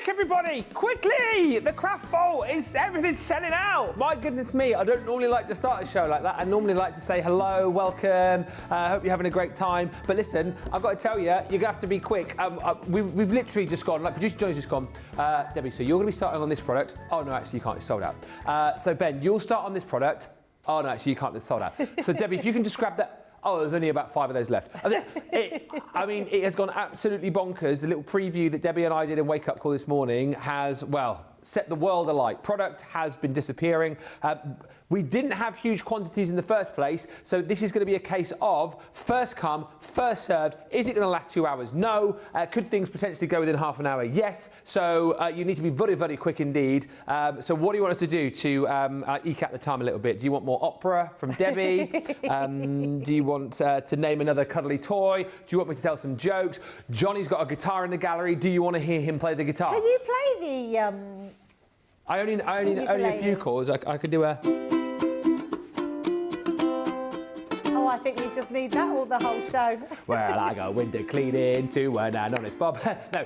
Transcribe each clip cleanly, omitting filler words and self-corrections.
everybody, quickly! The craft vault everything's selling out. My goodness me, I don't normally like to start a show like that. I normally like to say hello, welcome, hope you're having a great time. But listen, I've got to tell you, you're going to have to be quick. We've literally just gone, like producer John's just gone, Debbie, so you're going to be starting on this product. Oh no, actually you can't, it's sold out. So Ben, you'll start on this product. Oh no, actually you can't, it's sold out. So Debbie, if you can just grab that. Oh, there's only about 5 of those left. I mean, it has gone absolutely bonkers. The little preview that Debbie and I did in Wake Up Call this morning has, well, set the world alight. Product has been disappearing. We didn't have huge quantities in the first place, so this is going to be a case of first come, first served. Is it going to last 2 hours? No. Could things potentially go within half an hour? Yes. So you need to be very, very quick indeed. So what do you want us to do to eke out the time a little bit? Do you want more opera from Debbie? Do you want to name another cuddly toy? Do you want me to tell some jokes? Johnny's got a guitar in the gallery. Do you want to hear him play the guitar? Can you play the... I only a few chords. I could do a... I think we just need that all the whole show. Well, I go window cleaning to an honest Bob. No,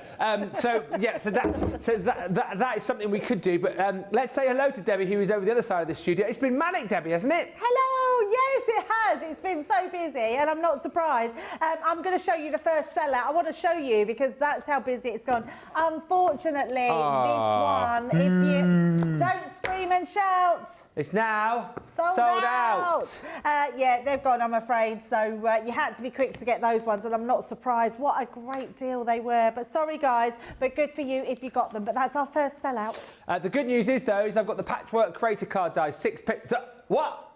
so that is something we could do. But let's say hello to Debbie, who is over the other side of the studio. It's been manic, Debbie, hasn't it? Hello. Yes, it has. It's been so busy, and I'm not surprised. I'm going to show you the first sellout. I want to show you because that's how busy it's gone. Unfortunately, this one, if you don't scream and shout, it's now sold out. Yeah, they've gone, I'm afraid. So you had to be quick to get those ones, and I'm not surprised. What a great deal they were. But sorry, guys, but good for you if you got them. But that's our first sellout. The good news is, though, is I've got the patchwork creator card dies, 6 picks up. What?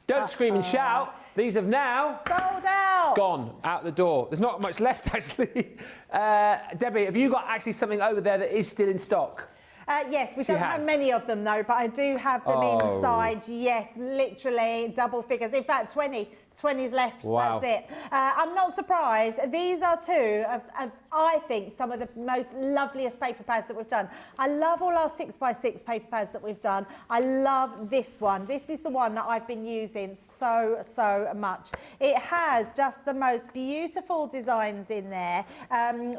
Don't scream and shout. These have now sold out. Gone out the door. There's not much left, actually. Debbie, have you got actually something over there that is still in stock? Yes, we don't have many of them though, but I do have them inside. Yes, literally double figures. In fact, 20's left. Wow. That's it. I'm not surprised. These are two of I think, some of the most loveliest paper pads that we've done. I love all our 6x6 paper pads that we've done. I love this one. This is the one that I've been using so much. It has just the most beautiful designs in there,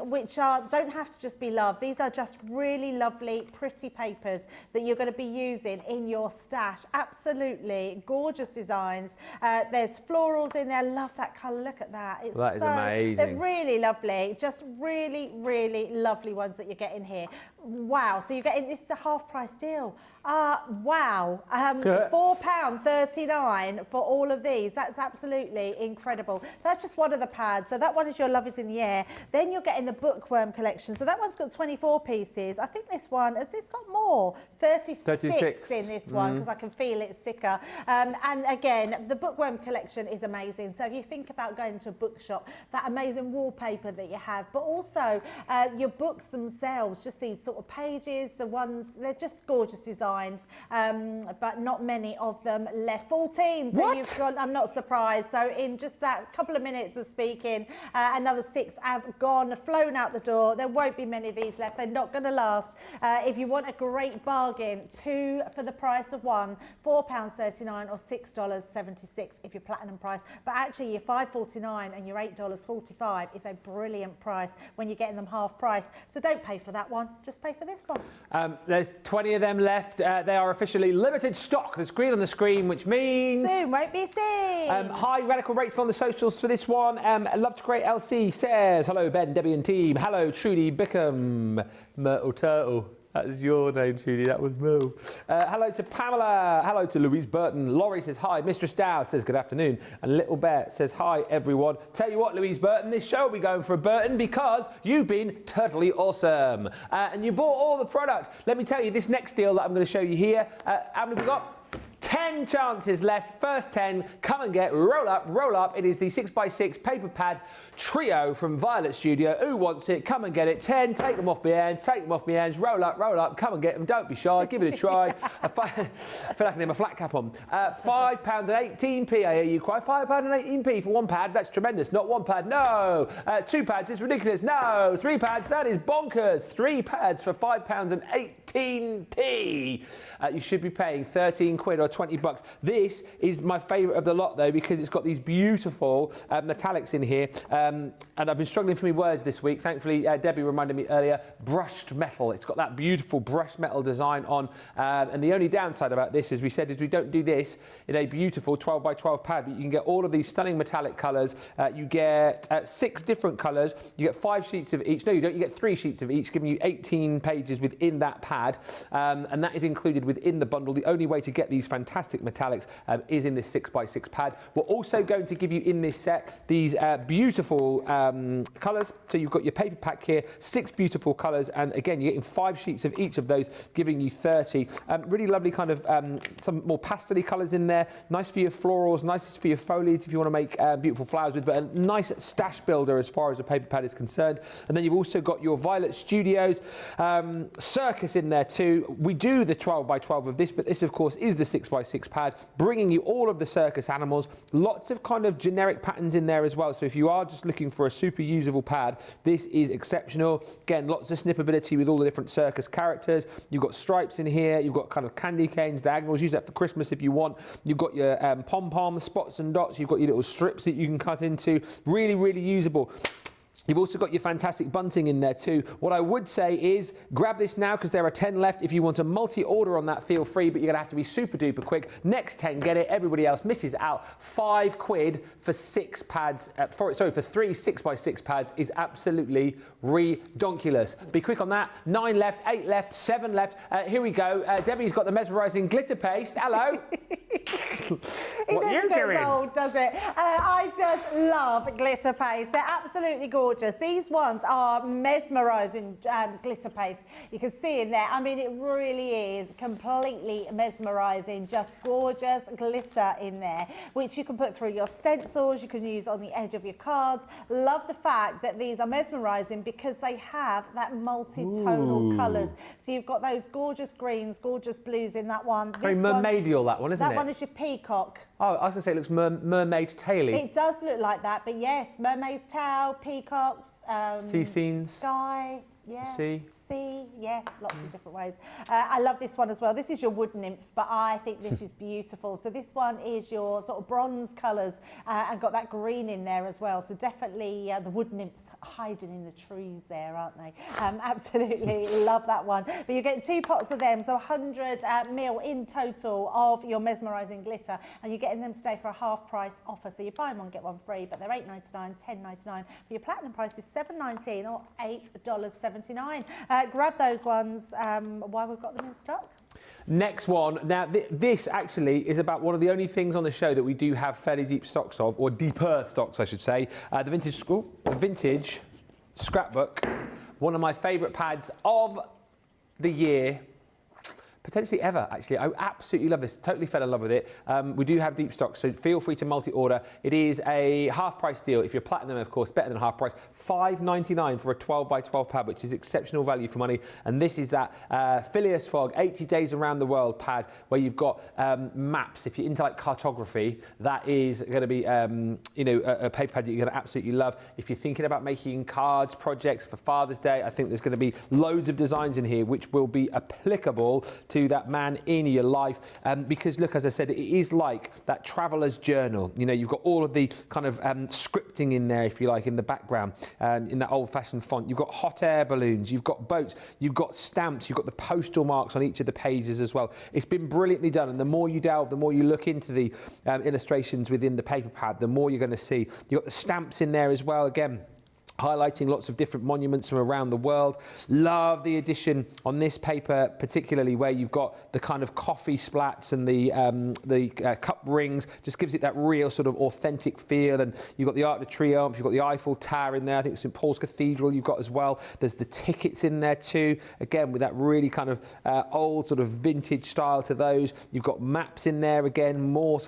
which don't have to just be love. These are just really lovely, pretty papers that you're going to be using in your stash. Absolutely gorgeous designs. There's florals in there. Love that colour. Look at that. It's that is amazing. They're really lovely. Just really lovely ones that you're getting here. Wow. So you're getting, this is a half price deal. Wow. £4.39 for all of these. That's absolutely incredible. That's just one of the pads. So that one is your Love is in the Air. Then you're getting the Bookworm collection. So that one's got 24 pieces. I think this one, has this got more? 36 in this one, because I can feel it's thicker. And again, the Bookworm collection is amazing. So if you think about going to a bookshop, that amazing wallpaper that you have, but also your books themselves, just these sort of pages, the ones, they're just gorgeous designs, but not many of them left. 14, so you've got, I'm not surprised. So in just that couple of minutes of speaking, another 6 have gone, flown out the door. There won't be many of these left. They're not going to last. If you want a great bargain, 2 for the price of 1, £4.39 or $6.76 if you're platinum price. But actually your $5.49 and your $8.45 is a brilliant price when you're getting them half price. So don't pay for that one, just pay for this one. There's 20 of them left. They are officially limited stock. There's green on the screen, which means... soon won't be seen. Hi, Radical Rachel on the socials for this one. Love to Great LC says, hello, Ben, Debbie and team. Hello, Trudy Bickham. Myrtle Turtle. That's your name, Trudy. That was Mo. Hello to Pamela. Hello to Louise Burton. Laurie says hi. Mistress Dow says good afternoon. And Little Bear says hi, everyone. Tell you what, Louise Burton, this show will be going for a Burton because you've been totally awesome. And you bought all the product. Let me tell you, this next deal that I'm going to show you here, how many have we got? 10 chances left, first 10, come and get, roll up. It is the 6x6 paper pad trio from Violet Studio. Who wants it? Come and get it. 10, take them off my hands, roll up, come and get them. Don't be shy, give it a try. I feel like I need my flat cap on. £5.18p, I hear you cry. £5.18p for 1 pad, that's tremendous. Not 1 pad, no. 2 pads, it's ridiculous, no. 3 pads, that is bonkers. 3 pads for £5.18p. You should be paying 13 quid or 20 $20. This is my favourite of the lot though, because it's got these beautiful metallics in here. And I've been struggling for my words this week. Thankfully, Debbie reminded me earlier, brushed metal. It's got that beautiful brushed metal design on. And the only downside about this, as we said, is we don't do this in a beautiful 12 by 12 pad, but you can get all of these stunning metallic colours. You get 6 different colours. You get 5 sheets of each. No, you don't. You get 3 sheets of each, giving you 18 pages within that pad. And that is included within the bundle. The only way to get these fantastic metallics is in this 6 by 6 pad. We're also going to give you in this set these beautiful colours. So you've got your paper pack here, 6 beautiful colours, and again you're getting 5 sheets of each of those, giving you 30. Really lovely kind of some more pastel-y colours in there. Nice for your florals, nice for your foliage if you want to make beautiful flowers with, but a nice stash builder as far as a paper pad is concerned. And then you've also got your Violet Studios circus in there too. We do the 12 by 12 of this, but this of course is the 6 by 6 pad, bringing you all of the circus animals. Lots of kind of generic patterns in there as well. So if you are just looking for a super usable pad, this is exceptional. Again, lots of snippability with all the different circus characters. You've got stripes in here. You've got kind of candy canes, diagonals. Use that for Christmas if you want. You've got your pom-poms, spots and dots. You've got your little strips that you can cut into. Really, really usable. You've also got your fantastic bunting in there too. What I would say is grab this now because there are 10 left. If you want a multi-order on that, feel free, but you're going to have to be super duper quick. Next 10 get it. Everybody else misses out. £5 for 6 pads. For 3 6 by 6 pads is absolutely redonkulous. Be quick on that. 9 left, 8 left, 7 left. Here we go. Debbie's got the mesmerising glitter paste. Hello. What are you doing? Old, does it? I just love glitter paste. They're absolutely gorgeous. These ones are mesmerising glitter paste. You can see in there. I mean, it really is completely mesmerising. Just gorgeous glitter in there, which you can put through your stencils. You can use on the edge of your cards. Love the fact that these are mesmerising because they have that multi-tonal colours. So you've got those gorgeous greens, gorgeous blues in that one. Very mermaidial, that one, isn't it? That one is your peacock. Oh, I was going to say it looks mermaid taily. It does look like that, but yes, mermaid's tail, peacocks, sea scenes, sky, yeah, sea, yeah, lots of different ways. I love this one as well. This is your wood nymph, but I think this is beautiful. So this one is your sort of bronze colours and got that green in there as well. So definitely the wood nymphs hiding in the trees there, aren't they? Absolutely love that one. But you're getting 2 pots of them, so 100 mil in total of your mesmerising glitter, and you're getting them today for a half price offer. So you buy one, get one free, but they're $8.99, $10.99. But your platinum price is $7.19 or $8.79. Grab those ones while we've got them in stock. Next one. Now, this actually is about one of the only things on the show that we do have fairly deep stocks of, or deeper stocks, I should say. The vintage scrapbook, one of my favourite pads of the year. Potentially ever, actually. I absolutely love this. Totally fell in love with it. We do have deep stock, so feel free to multi-order. It is a half-price deal. If you're platinum, of course, better than half price. $5.99 for a 12 by 12 pad, which is exceptional value for money. And this is that Phileas Fogg 80 Days Around the World pad, where you've got maps. If you're into like cartography, that is going to be a paper pad that you're going to absolutely love. If you're thinking about making cards, projects for Father's Day, I think there's going to be loads of designs in here which will be applicable to that man in your life, because look, as I said, it is like that traveller's journal. You know, you've got all of the kind of scripting in there, if you like, in the background, in that old-fashioned font. You've got hot air balloons, you've got boats, you've got stamps, you've got the postal marks on each of the pages as well. It's been brilliantly done, and the more you delve, the more you look into the illustrations within the paper pad, the more you're going to see. You've got the stamps in there as well, again, highlighting lots of different monuments from around the world. Love the addition on this paper, particularly where you've got the kind of coffee splats and the cup rings. Just gives it that real sort of authentic feel. And you've got the Arc de Triomphe, you've got the Eiffel Tower in there. I think St Paul's Cathedral you've got as well. There's the tickets in there too. Again, with that really kind of old sort of vintage style to those. You've got maps in there again, more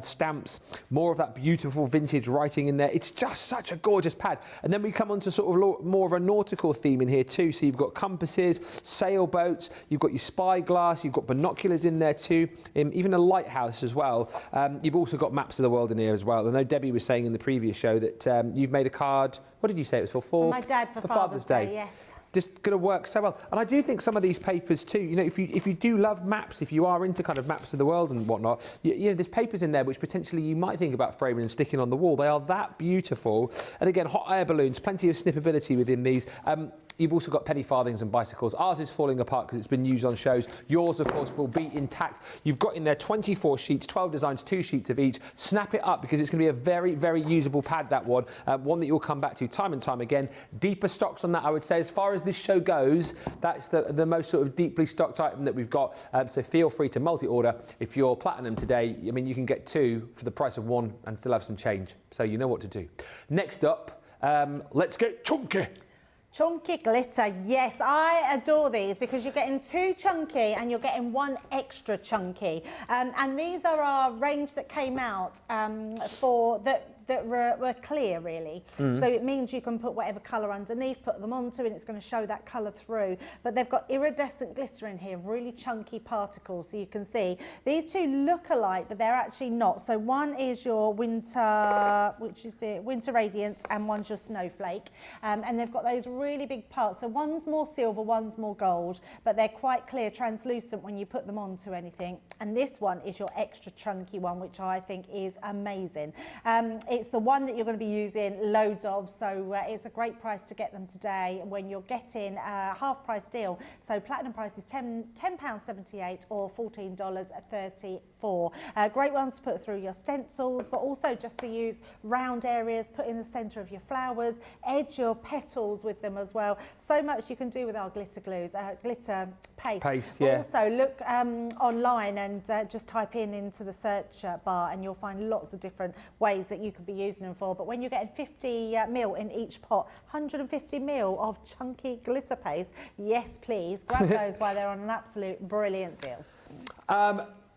stamps, more of that beautiful vintage writing in there. It's just such a gorgeous pad. And then we come on to sort of more of a nautical theme in here too. So you've got compasses, sailboats, you've got your spyglass, you've got binoculars in there too, even a lighthouse as well. You've also got maps of the world in here as well. I know Debbie was saying in the previous show that you've made a card. What did you say it was for? My dad for Father's Day, yes. just going to work so well. And I do think some of these papers too, you know, if you do love maps, if you are into kind of maps of the world and whatnot, you know, there's papers in there which potentially you might think about framing and sticking on the wall. They are that beautiful. And again, hot air balloons, plenty of snippability within these. You've also got penny farthings and bicycles. Ours is falling apart because it's been used on shows. Yours, of course, will be intact. You've got in there 24 sheets, 12 designs, 2 sheets of each. Snap it up because it's going to be a very, very usable pad, that one. One that you'll come back to time and time again. Deeper stocks on that, I would say. As far as this show goes, that's the most sort of deeply stocked item that we've got. So feel free to multi-order. If you're platinum today, I mean, you can get 2 for the price of 1 and still have some change. So you know what to do. Next up, let's get chunky. Chunky glitter, yes, I adore these because you're getting 2 chunky and you're getting 1 extra chunky. And these are our range that came out that were clear, really. So it means you can put whatever colour underneath, put them onto, and it's going to show that colour through. But they've got iridescent glitter in here, really chunky particles, so you can see. These 2 look alike, but they're actually not. So one is your winter, which is it, winter radiance, and one's your snowflake. And they've got those really big parts. So one's more silver, one's more gold, but they're quite clear, translucent when you put them onto anything. And this one is your extra chunky one, which I think is amazing. It's the one that you're going to be using loads of, so it's a great price to get them today when you're getting a half price deal. So platinum price is £10.78 or $14.34. Great ones to put through your stencils, but also just to use round areas, put in the centre of your flowers, edge your petals with them as well. So much you can do with our glitter glues, glitter paste. Yeah. Also look online and just type into the search bar and you'll find lots of different ways that you could be using them for. But when you're getting 50 mil in each pot, 150 mil of chunky glitter paste, yes please, grab those while they're on an absolute brilliant deal.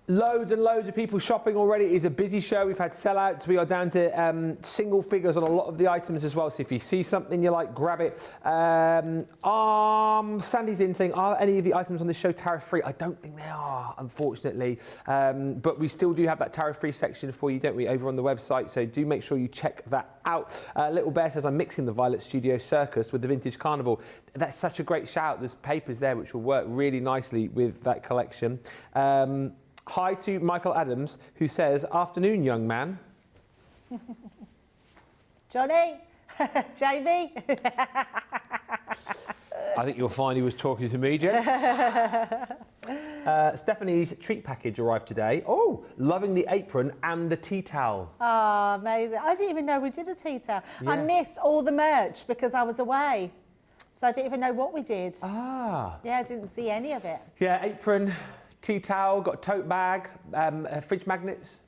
Loads and loads of people shopping already. It is a busy show. We've had sellouts. We are down to single figures on a lot of the items as well. So if you see something you like, grab it. Sandy's in saying, are any of the items on this show tariff-free? I don't think they are, unfortunately. But we still do have that tariff-free section for you, don't we, over on the website. So do make sure you check that out. Little Bear says, I'm mixing the Violet Studio Circus with the Vintage Carnival. That's such a great shout. There's papers there which will work really nicely with that collection. Hi to Michael Adams, who says, afternoon, young man. Johnny? Jamie? I think you'll find he was talking to me, gents. Stephanie's treat package arrived today. Oh, loving the apron and the tea towel. Oh, amazing. I didn't even know we did a tea towel. Yeah. I missed all the merch because I was away. So I didn't even know what we did. Ah. Yeah, I didn't see any of it. Yeah, apron, tea towel, got a tote bag, fridge magnets.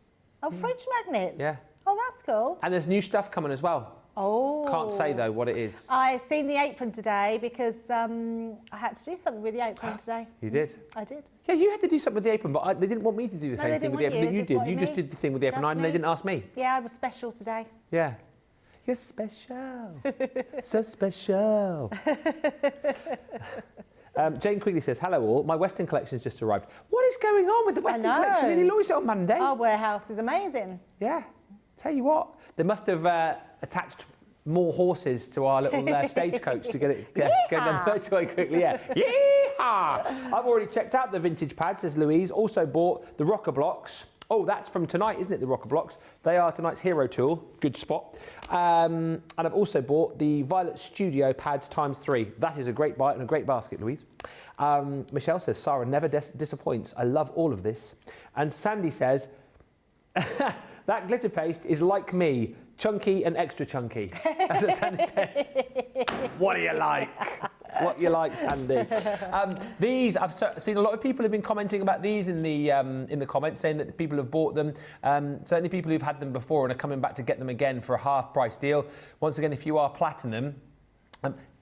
Oh, fridge magnets? Yeah. Oh, that's cool. And there's new stuff coming as well. Oh. Can't say, though, what it is. I've seen the apron today because I had to do something with the apron today. You did? I did. Yeah, you had to do something with the apron, but they didn't want me to do the same thing with the apron that you did. You just did the thing with the apron and they didn't ask me. Yeah, I was special today. Yeah. You're special. So special. Jane Quigley says, hello all, my Western collection's just arrived. What is going on with the Western collection? They launched it on Monday. Our warehouse is amazing. Yeah. Tell you what, they must have attached more horses to our little stagecoach to get it go down the motorway quickly. Yeah. Yeehaw! I've already checked out the vintage pad, says Louise. Also bought the rocker blocks. Oh, that's from tonight, isn't it, the rocker blocks? They are tonight's hero tool. Good spot. And I've also bought the Violet Studio pads ×3. That is a great buy and a great basket, Louise. Michelle says, Sarah never disappoints. I love all of this. And Sandy says, that glitter paste is like me, chunky and extra chunky. That's what Sandy says. What do you like? What you like, Sandy. These, I've seen a lot of people have been commenting about these in the comments, saying that people have bought them. Certainly people who've had them before and are coming back to get them again for a half-price deal. Once again, if you are platinum,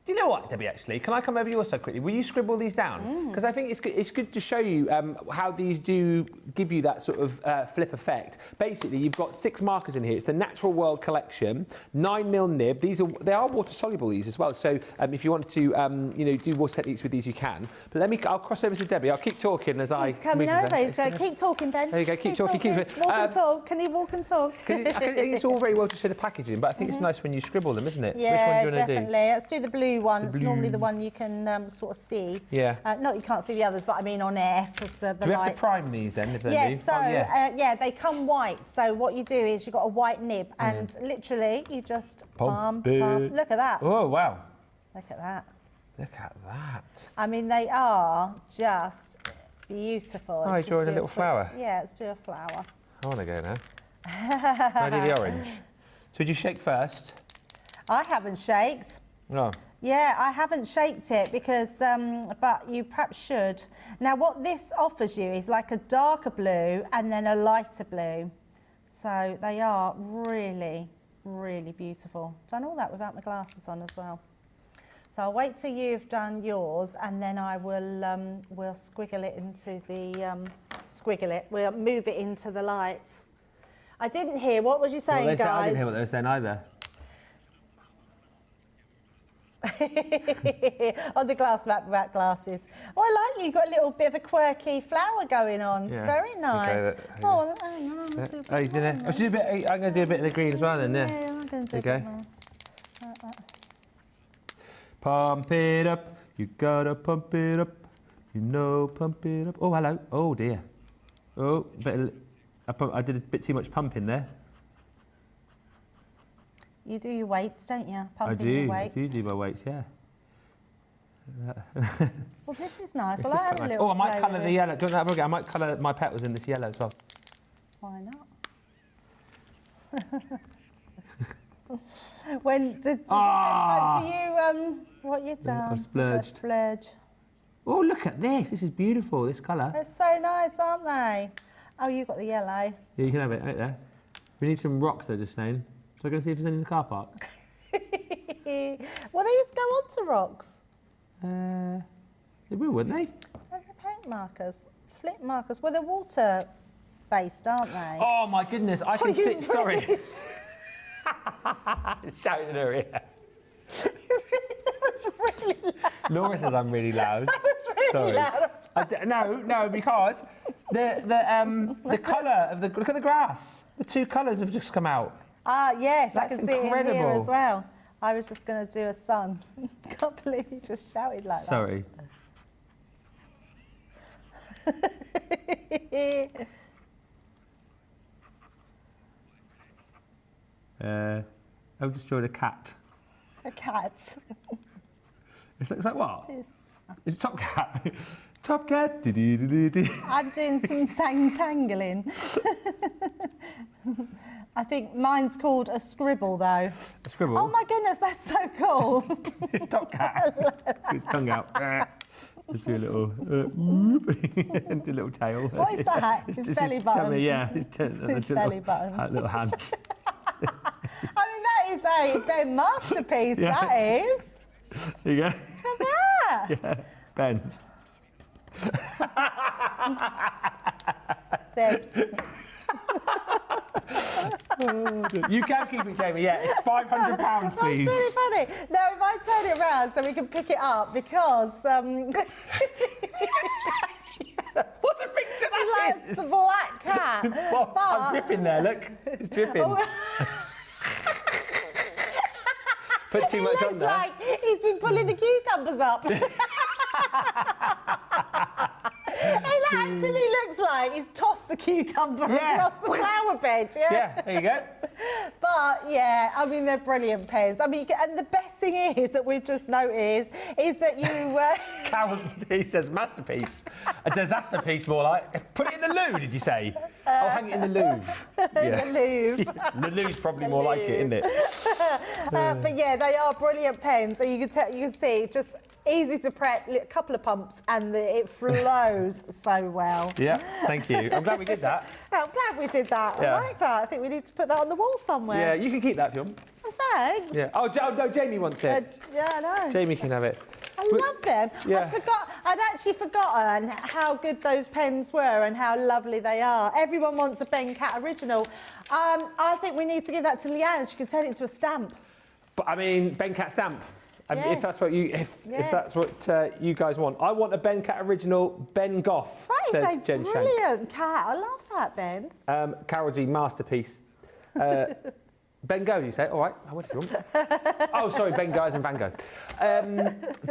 do you know what, Debbie, actually? Can I come over your side quickly? Will you scribble these down? Because I think it's good to show you how these do give you that sort of flip effect. Basically, you've got 6 markers in here. It's the Natural World Collection, 9mm nib. They are water-soluble, these as well. So if you wanted to, do water techniques with these, you can. But I'll cross over to Debbie. I'll keep talking as I... He's coming over. He's going, keep talking, Ben. There you go, keep talking. Walk and talk. Can he walk and talk? I think it's all very well to show the packaging, but I think it's nice when you scribble them, isn't it? Yeah, Which one do you want to do? definitely. Let's do the blue blue one. It's normally the one you can sort of see. Yeah. Not you can't see the others, but I mean on air because the Do we have to lights. prime these then? If they're new? Yes, so Oh, yeah. yeah, they come white. So what you do is you've got a white nib, and literally you just pump. Look at that. Oh, wow. Look at that. Look at that. I mean, they are just beautiful. Oh, It's you drawing just a little flower? Yeah, let's do a flower. I want to go now. Can I do the orange? So did you shake first? I haven't shaked. No. Yeah, I haven't shaked it because, but you perhaps should. Now, what this offers you is like a darker blue and then a lighter blue. So they are really, really beautiful. Done all that without my glasses on as well. So I'll wait till you've done yours, and then I will we'll squiggle it into the We'll move it into the light. I didn't hear. What was you saying, I guys? didn't hear what they were saying either. On the glass wrap glasses. Oh, I like you. You've got a little bit of a quirky flower going on. It's Yeah. very nice. Okay, oh, hang on. Oh, you did it? Oh, should do a bit, I'm going to do a bit of the green as well then, yeah. Yeah, I'm going to do There it. you go. Pump it up, you gotta pump it up. You know, pump it up. Oh, hello. Oh, dear. Oh, I did a bit too much pumping there. You do your weights, don't you? Pumping I your do. weights. I do my weights, yeah. Well, this is nice. This I is like quite having a nice. little Oh, I might play colour with the it. yellow. Do you want to have a go? I might colour my petals in this yellow as well. Why not? When did Ah! do you what you done? I've splurged. Splurge. Oh, look at this. This is beautiful, this colour. They're so nice, aren't they? Oh, you've got the yellow. Yeah, you can have it right there. We need some rocks, though, just saying. So I'm going to see if there's any in the car park. Well, these go onto rocks. They will, wouldn't they? They're paint markers, flip markers. Well, they're water-based, aren't they? Oh, my goodness. I can you see... Sorry. really- Shouting in her ear. That was really loud. Laura says I'm really loud. That was really Sorry. loud. No, because the colour of the... Look at the grass. The two colours have just come out. Ah, yes, That's I can see it in here incredible. as well. I was just going to do a sun. Can't believe you just shouted like Sorry. that. I've just drawn a cat. A cat. It's like what? It is. It's Top Cat. Top Cat. Dee-dee-dee-dee-dee. I'm doing some tangling. I think mine's called a scribble, though. A scribble. Oh my goodness, that's so cool. Top Cat. His tongue out. Just do a little, and do a little tail. What is that? His belly button. Tummy, yeah. His belly button. A little hand. I mean, that is a Ben masterpiece, Yeah. that is. There you go. Look at that. Yeah. Ben. Debs. You can keep it, Jamie. Yeah, it's £500, That's please. really funny. Now, if I turn it around so we can pick it up, because What a picture that it's is! a black cat. Well, but I'm dripping there, look. It's dripping. Put too it much on looks there. like he's been pulling the cucumbers up. It actually looks like he's tossed the cucumber Yeah. across the flower bed, yeah? Yeah, there you go. But yeah, I mean, they're brilliant pens. I mean, and the best thing is that we've just noticed is that you... Carol, he says masterpiece. A disaster piece, more like. Put it in the loo, did you say? I'll hang it in the Louvre. in the Louvre. The Lou's probably more like it, isn't it? But yeah, they are brilliant pens. So you can see, just easy to prep, a couple of pumps, and it flows so well. Yeah, thank you. I'm glad we did that. I'm glad we did that. Yeah. I like that. I think we need to put that on the wall somewhere. Yeah, you can keep that, John. Oh, thanks. Yeah. Oh, no, Jamie wants it. Yeah, I know. Jamie can have it. I love them. Yeah. I'd actually forgotten how good those pens were and how lovely they are. Everyone wants a Ben Cat original. I think we need to give that to Leanne. She could turn it into a stamp. But I mean, Ben Cat stamp. I mean, Yes. if that's what you, if that's what you guys want, I want a Ben Cat original. Ben Goff, That says is a Jen brilliant cat. I love that, Ben. Shank. Carol G, masterpiece. Ben Go, you say? All right, what do you want? Oh, sorry, Ben Guys and Van Gogh.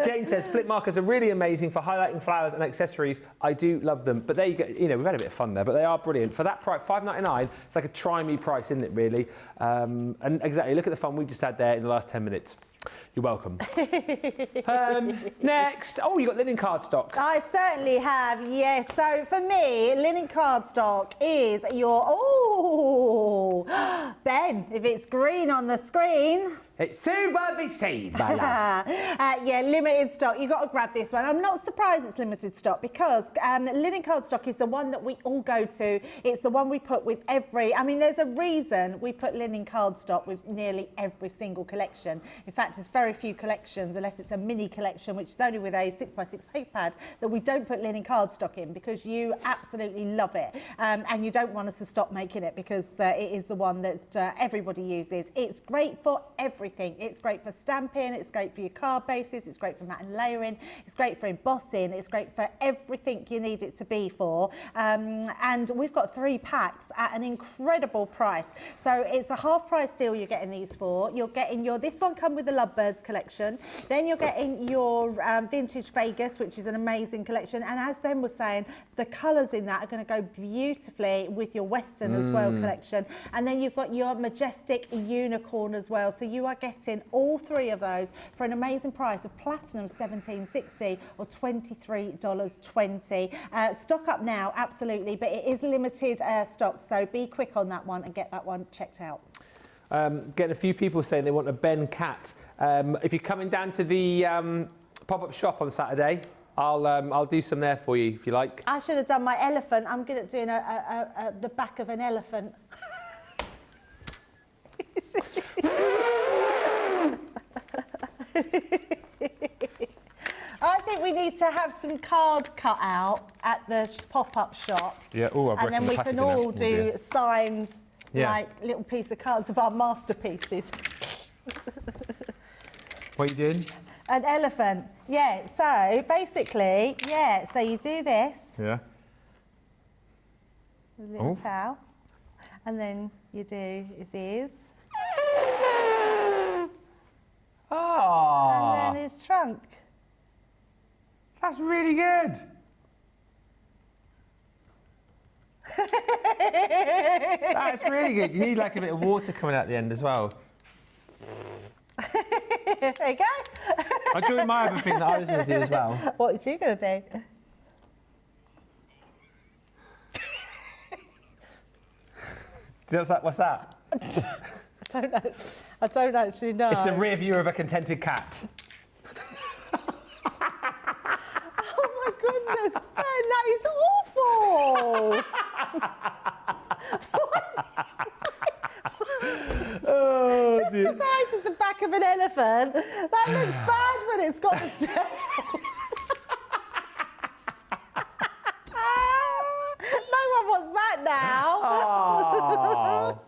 Jane says, flip markers are really amazing for highlighting flowers and accessories. I do love them. But there you go, we've had a bit of fun there, but they are brilliant. For that price, $5.99, it's like a try-me price, isn't it, really? And exactly, look at the fun we've just had there in the last 10 minutes. You're welcome. Next, oh, you got linen cardstock. I certainly have, yes. So for me, linen cardstock is your, oh, Ben, if it's green on the screen. It's soon will be seen, my love. Yeah, limited stock. You've got to grab this one. I'm not surprised it's limited stock because linen cardstock is the one that we all go to. It's the one we put with there's a reason we put linen cardstock with nearly every single collection. In fact, there's very few collections, unless it's a mini collection, which is only with a 6x6 paper pad, that we don't put linen cardstock in because you absolutely love it. And you don't want us to stop making it because it is the one that everybody uses. It's great for everything. It's great for stamping, it's great for your card bases, it's great for mat and layering, it's great for embossing, it's great for everything you need it to be for. And we've got 3 packs at an incredible price. So it's a half price deal you're getting these for. You're getting this one come with the Lovebirds collection. Then you're getting your Vintage Vegas, which is an amazing collection. And as Ben was saying, the colours in that are going to go beautifully with your Western as well collection. And then you've got your Majestic Unicorn as well. So you are getting all 3 of those for an amazing price of platinum $17.60 or $23.20. Stock up now, absolutely, but it is limited stock, so be quick on that one and get that one checked out. Getting a few people saying they want a Ben cat. If you're coming down to the pop-up shop on Saturday, I'll do some there for you if you like. I should have done my elephant. I'm good at doing the back of an elephant. I think we need to have some card cut out at the pop-up shop. Yeah, and then we can all do signed, like little piece of cards of our masterpieces. What are you doing? An elephant. Yeah, so basically, so you do this. Yeah. With a little towel. And then you do his ears. Oh. And then his trunk. That's really good. That's really good. You need like a bit of water coming out the end as well. There you go. I'll do my other thing that I was going to do as well. What are you going to do? What's that? I don't actually know. It's the rear view of a contented cat. Oh my goodness, Ben, that is awful. Oh, just because I did the back of an elephant, that looks bad when it's got the tail. No one wants that now. Oh.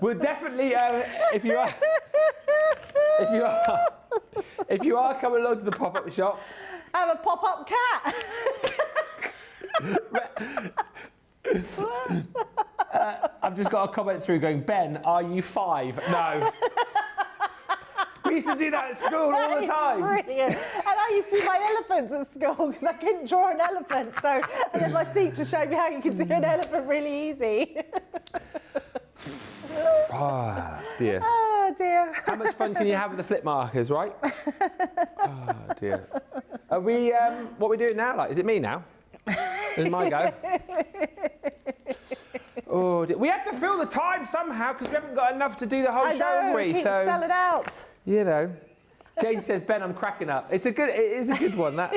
We'll definitely, if you are coming along to the pop-up shop, have a pop-up cat. I've just got a comment through going, Ben, are you 5? No. We used to do that at school all the time. Brilliant. And I used to do my elephants at school because I couldn't draw an elephant. So, and then my teacher showed me how you could do an elephant really easy. Oh, dear. Oh, dear. How much fun can you have with the flip markers, right? Oh, dear. Are we, what are we doing now? Like, is it me now? Is it my go? Oh, dear. We have to fill the time somehow because we haven't got enough to do the whole show, have we? Keep selling out. You know. Jane says, Ben, I'm cracking up. It is a good one, that.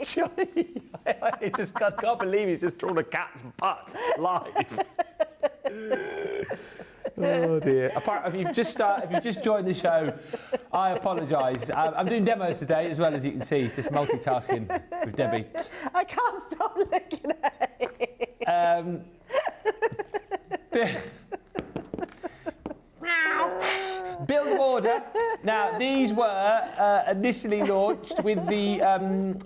Johnny, I just can't believe he's just drawn a cat's butt live. Oh dear. If you've just joined the show, I apologise. I'm doing demos today as well, as you can see, just multitasking with Debbie. I can't stop looking at it. Build of order. Now, these were initially launched with the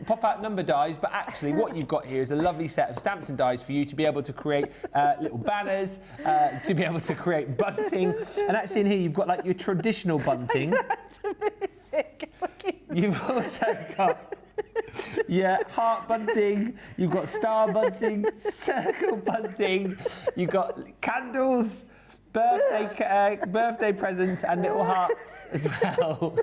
pop-out number dies, but actually what you've got here is a lovely set of stamps and dies for you to be able to create little banners, to be able to create bunting. And actually in here you've got like your traditional bunting. You've also got heart bunting, you've got star bunting, circle bunting, you've got candles, birthday presents and little hearts as well.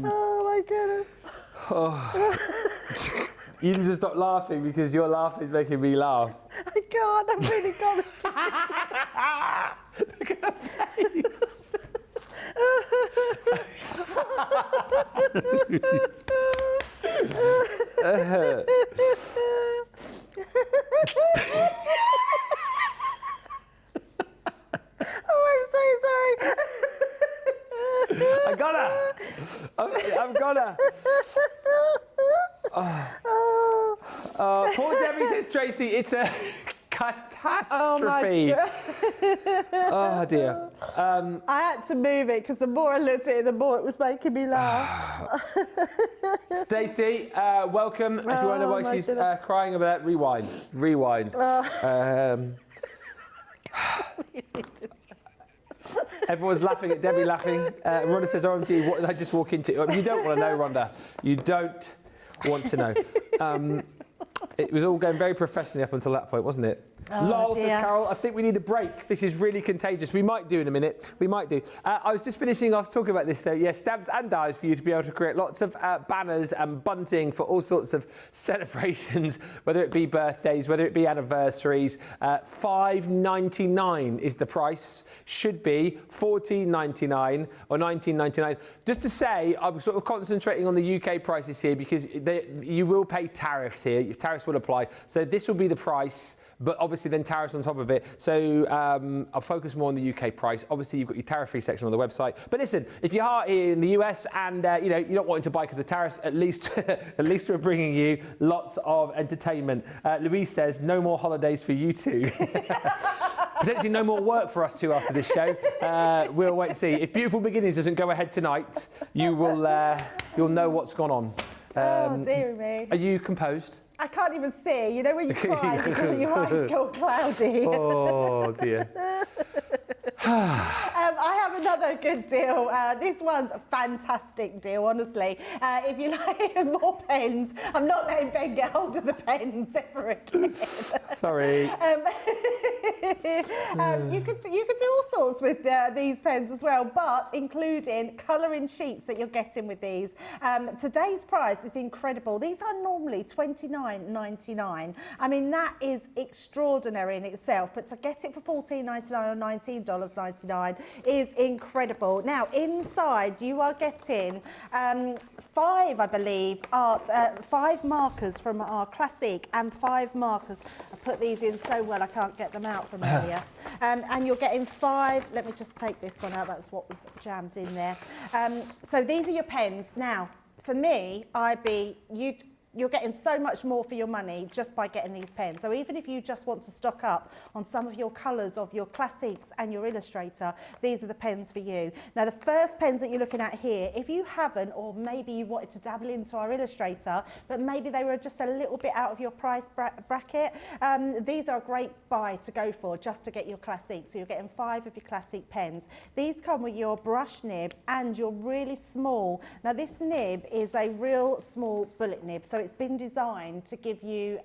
Oh my goodness. You need to stop laughing because your laugh is making me laugh. I can't, I've really got it. Look at her face. Oh, I'm so sorry. I got her. I've got her. Poor Debbie says, Tracy, it's a catastrophe. Oh dear. I had to move it because the more I looked at it, the more it was making me laugh. Stacey, welcome. If you want to know why she's crying over that, rewind. Everyone's laughing at Debbie laughing. Rhonda says, OMG, what did I just walk into? You don't want to know, Rhonda. You don't want to know. It was all going very professionally up until that point, wasn't it? Oh, Lol, dear. says Carol, I think we need a break. This is really contagious. We might do in a minute. We might do. I was just finishing off talking about this though. Yes, stamps and dies for you to be able to create lots of banners and bunting for all sorts of celebrations, whether it be birthdays, whether it be anniversaries. $5.99 is the price. Should be $14.99 or $19.99. Just to say, I'm sort of concentrating on the UK prices here because you will pay tariffs here. Tariffs will apply. So this will be the price. But obviously then tariffs on top of it. So I'll focus more on the UK price. Obviously you've got your tariff-free section on the website. But listen, if you are here in the US and you're not wanting to buy because of tariffs, at least we're bringing you lots of entertainment. Louise says no more holidays for you two. Potentially no more work for us two after this show. We'll wait and see. If Beautiful Beginnings doesn't go ahead tonight, you'll know what's gone on. Oh dear me. Are you composed? I can't even see. You know when you cry, your eyes go cloudy. Oh dear. I have another good deal. This one's a fantastic deal, honestly. If you like more pens, I'm not letting Ben get hold of the pens ever again. Sorry. You could do all sorts with these pens as well, but including colouring sheets that you're getting with these. Today's price is incredible. These are normally $29.99. I mean, that is extraordinary in itself, but to get it for $14.99 or $19.99 is incredible. Now, inside you are getting 5, I believe, five markers from our Classic and 5 markers. I put these in so well I can't get them out from earlier. And you're getting 5. Let me just take this one out. That's what was jammed in there. So these are your pens. Now, for me, you're getting so much more for your money just by getting these pens. So even if you just want to stock up on some of your colours of your Classics and your Illustrator, these are the pens for you. Now the first pens that you're looking at here, if you haven't, or maybe you wanted to dabble into our Illustrator, but maybe they were just a little bit out of your price bracket, these are a great buy to go for just to get your Classics. So you're getting 5 of your Classic pens. These come with your brush nib and your really small. Now this nib is a real small bullet nib. So it's been designed to give you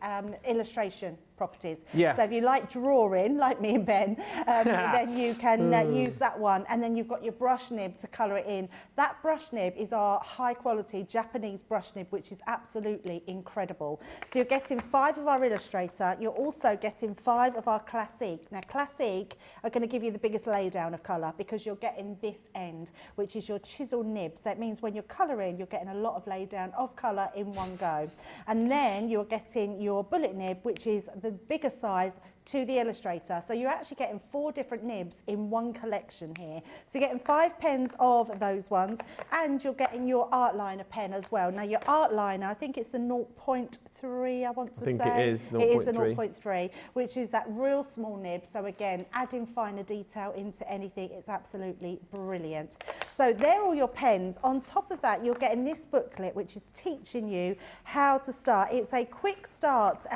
illustration properties. Yeah. So if you like drawing, like me and Ben, then you can use that one. And then you've got your brush nib to colour it in. That brush nib is our high quality Japanese brush nib, which is absolutely incredible. So you're getting 5 of our Illustrator. You're also getting 5 of our Classic. Now Classic are going to give you the biggest laydown of colour because you're getting this end, which is your chisel nib. So it means when you're colouring, you're getting a lot of laydown of colour in one go. And then you're getting your bullet nib, which is the bigger size to the illustrator. So you're actually getting 4 different nibs in one collection here. So you're getting 5 pens of those ones, and you're getting your art liner pen as well. Now your art liner, I think it's the 0.3, I want to say. I think it is 0.3. It is the 0.3, which is that real small nib. So again, adding finer detail into anything, it's absolutely brilliant. So they're all your pens. On top of that, you're getting this booklet, which is teaching you how to start. It's a quick start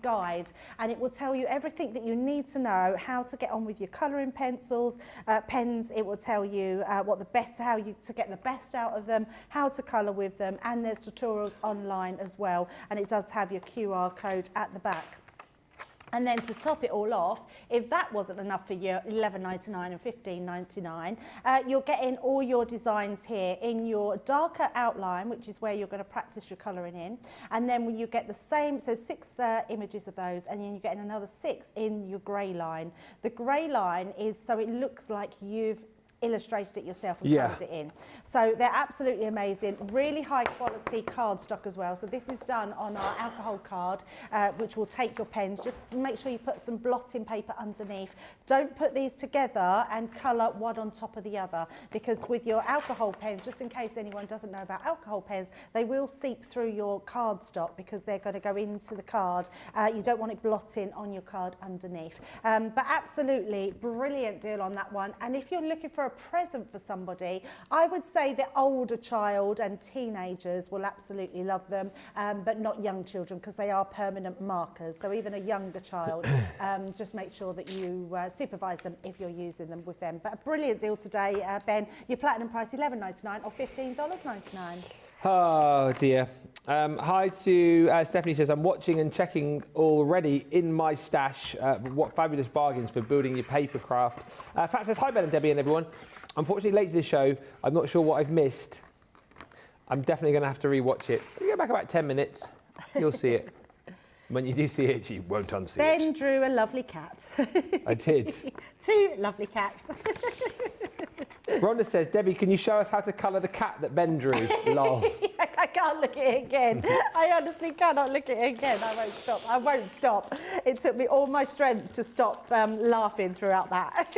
guide, and it will tell you everything that you need to know, how to get on with your colouring pencils, pens. It will tell you to get the best out of them, how to colour with them, and there's tutorials online as well, and it does have your QR code at the back. And then to top it all off, if that wasn't enough for you, $11.99 and $15.99, you're getting all your designs here in your darker outline, which is where you're going to practice your colouring in. And then when you get the same, so 6 images of those, and then you're getting another 6 in your grey line. The grey line is so it looks like you've illustrated it yourself and coloured it in. So they're absolutely amazing. Really high quality card stock as well. So this is done on our alcohol card, which will take your pens. Just make sure you put some blotting paper underneath. Don't put these together and colour one on top of the other, because with your alcohol pens, just in case anyone doesn't know about alcohol pens, they will seep through your card stock because they're going to go into the card. You don't want it blotting on your card underneath. But absolutely brilliant deal on that one. And if you're looking for a present for somebody, I would say the older child and teenagers will absolutely love them, but not young children, because they are permanent markers. So even a younger child, just make sure that you supervise them if you're using them with them. But a brilliant deal today, Ben. Your platinum price $11.99 or $15.99. Oh dear. Hi to Stephanie says, I'm watching and checking already in my stash. What fabulous bargains for building your paper craft. Pat says, hi Ben and Debbie and everyone. Unfortunately late to this show. I'm not sure what I've missed. I'm definitely going to have to rewatch it. If you go back about 10 minutes, you'll see it. When you do see it, you won't unsee it. Ben drew a lovely cat. I did. 2 lovely cats. Rhonda says, Debbie, can you show us how to colour the cat that Ben drew? Lol. I can't look at it again. I honestly cannot look at it again. I won't stop. I won't stop. It took me all my strength to stop laughing throughout that.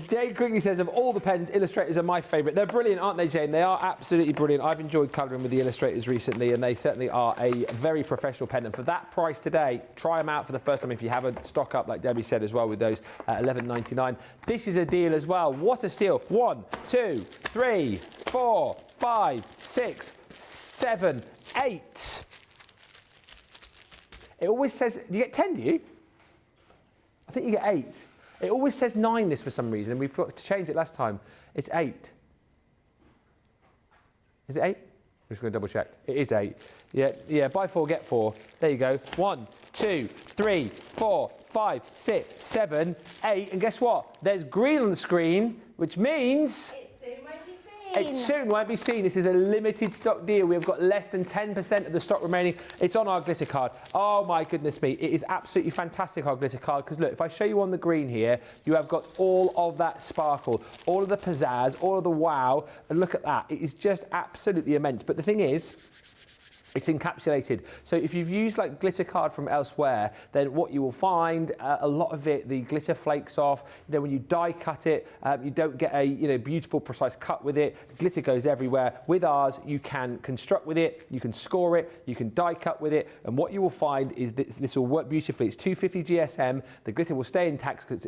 Jane Quigley says, of all the pens, illustrators are my favourite. They're brilliant, aren't they, Jane? They are absolutely brilliant. I've enjoyed colouring with the illustrators recently, and they certainly are a very professional pen. And for that price today, try them out for the first time if you haven't. Stock up, like Debbie said, as well, with those at $11.99. This is a deal as well. What a steal. 1, 2, 3, 4, 5, 6, 7, 8. It always says, you get 10, do you? I think you get 8. It always says 9 this for some reason. We forgot to change it last time. It's 8. Is it 8? I'm just going to double check. It is 8. Yeah, buy 4, get 4. There you go. 1, 2, 3, 4, 5, 6, 7, 8. And guess what? There's green on the screen, which means it soon won't be seen. This is a limited stock deal. We've got less than 10% of the stock remaining. It's on our glitter card. Oh my goodness me. It is absolutely fantastic, our glitter card, because look, if I show you on the green here, you have got all of that sparkle, all of the pizzazz, all of the wow, and look at that. It is just absolutely immense. But the thing is, it's encapsulated. So if you've used like glitter card from elsewhere, then what you will find, a lot of it, the glitter flakes off. You know, when you die cut it, you don't get a beautiful, precise cut with it. The glitter goes everywhere. With ours, you can construct with it, you can score it, you can die cut with it, and what you will find is this will work beautifully. It's 250 GSM. The glitter will stay intact because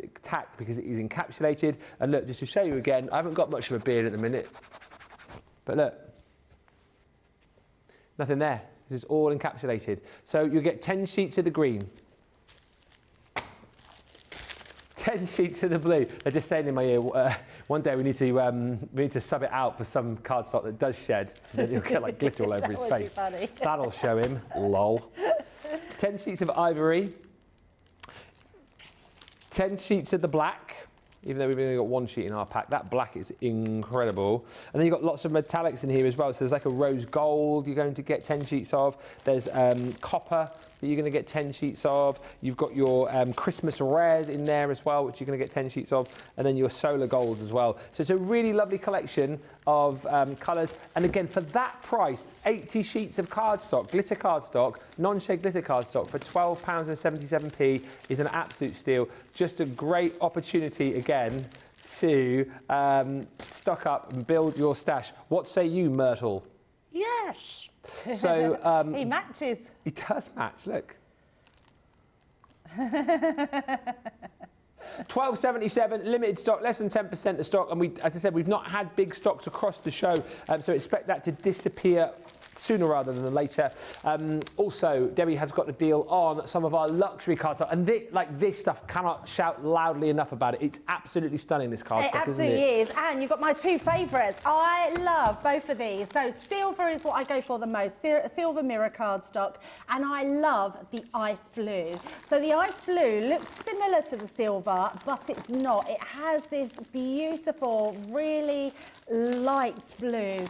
it is encapsulated. And look, just to show you again, I haven't got much of a beard at the minute, but look. Nothing there. This is all encapsulated. So you'll get 10 sheets of the green. 10 sheets of the blue. They're just saying in my ear, one day we need to sub it out for some cardstock that does shed. Then he'll get like glitter all over his face. Funny. That'll show him. Lol. 10 sheets of ivory. 10 sheets of the black. Even though we've only got 1 sheet in our pack. That black is incredible. And then you've got lots of metallics in here as well. So there's like a rose gold you're going to get 10 sheets of. There's copper that you're going to get 10 sheets of. You've got your Christmas red in there as well, which you're going to get 10 sheets of. And then your solar gold as well. So it's a really lovely collection of colours. And again, for that price, 80 sheets of cardstock, glitter cardstock, non-shade glitter cardstock for £12.77 is an absolute steal. Just a great opportunity again to stock up and build your stash. What say you, Myrtle? Yes. So he matches. He does match. Look. £12.77, limited stock, less than 10% of stock, and as I said, we've not had big stocks across the show, so expect that to disappear sooner rather than later. Also, Debbie has got a deal on some of our luxury cardstock, and this stuff, cannot shout loudly enough about it. It's absolutely stunning, this cardstock, It absolutely is, and you've got my two favourites. I love both of these. So silver is what I go for the most, silver mirror cardstock, and I love the ice blue. So the ice blue looks similar to the silver, but it's not. It has this beautiful, really light blue,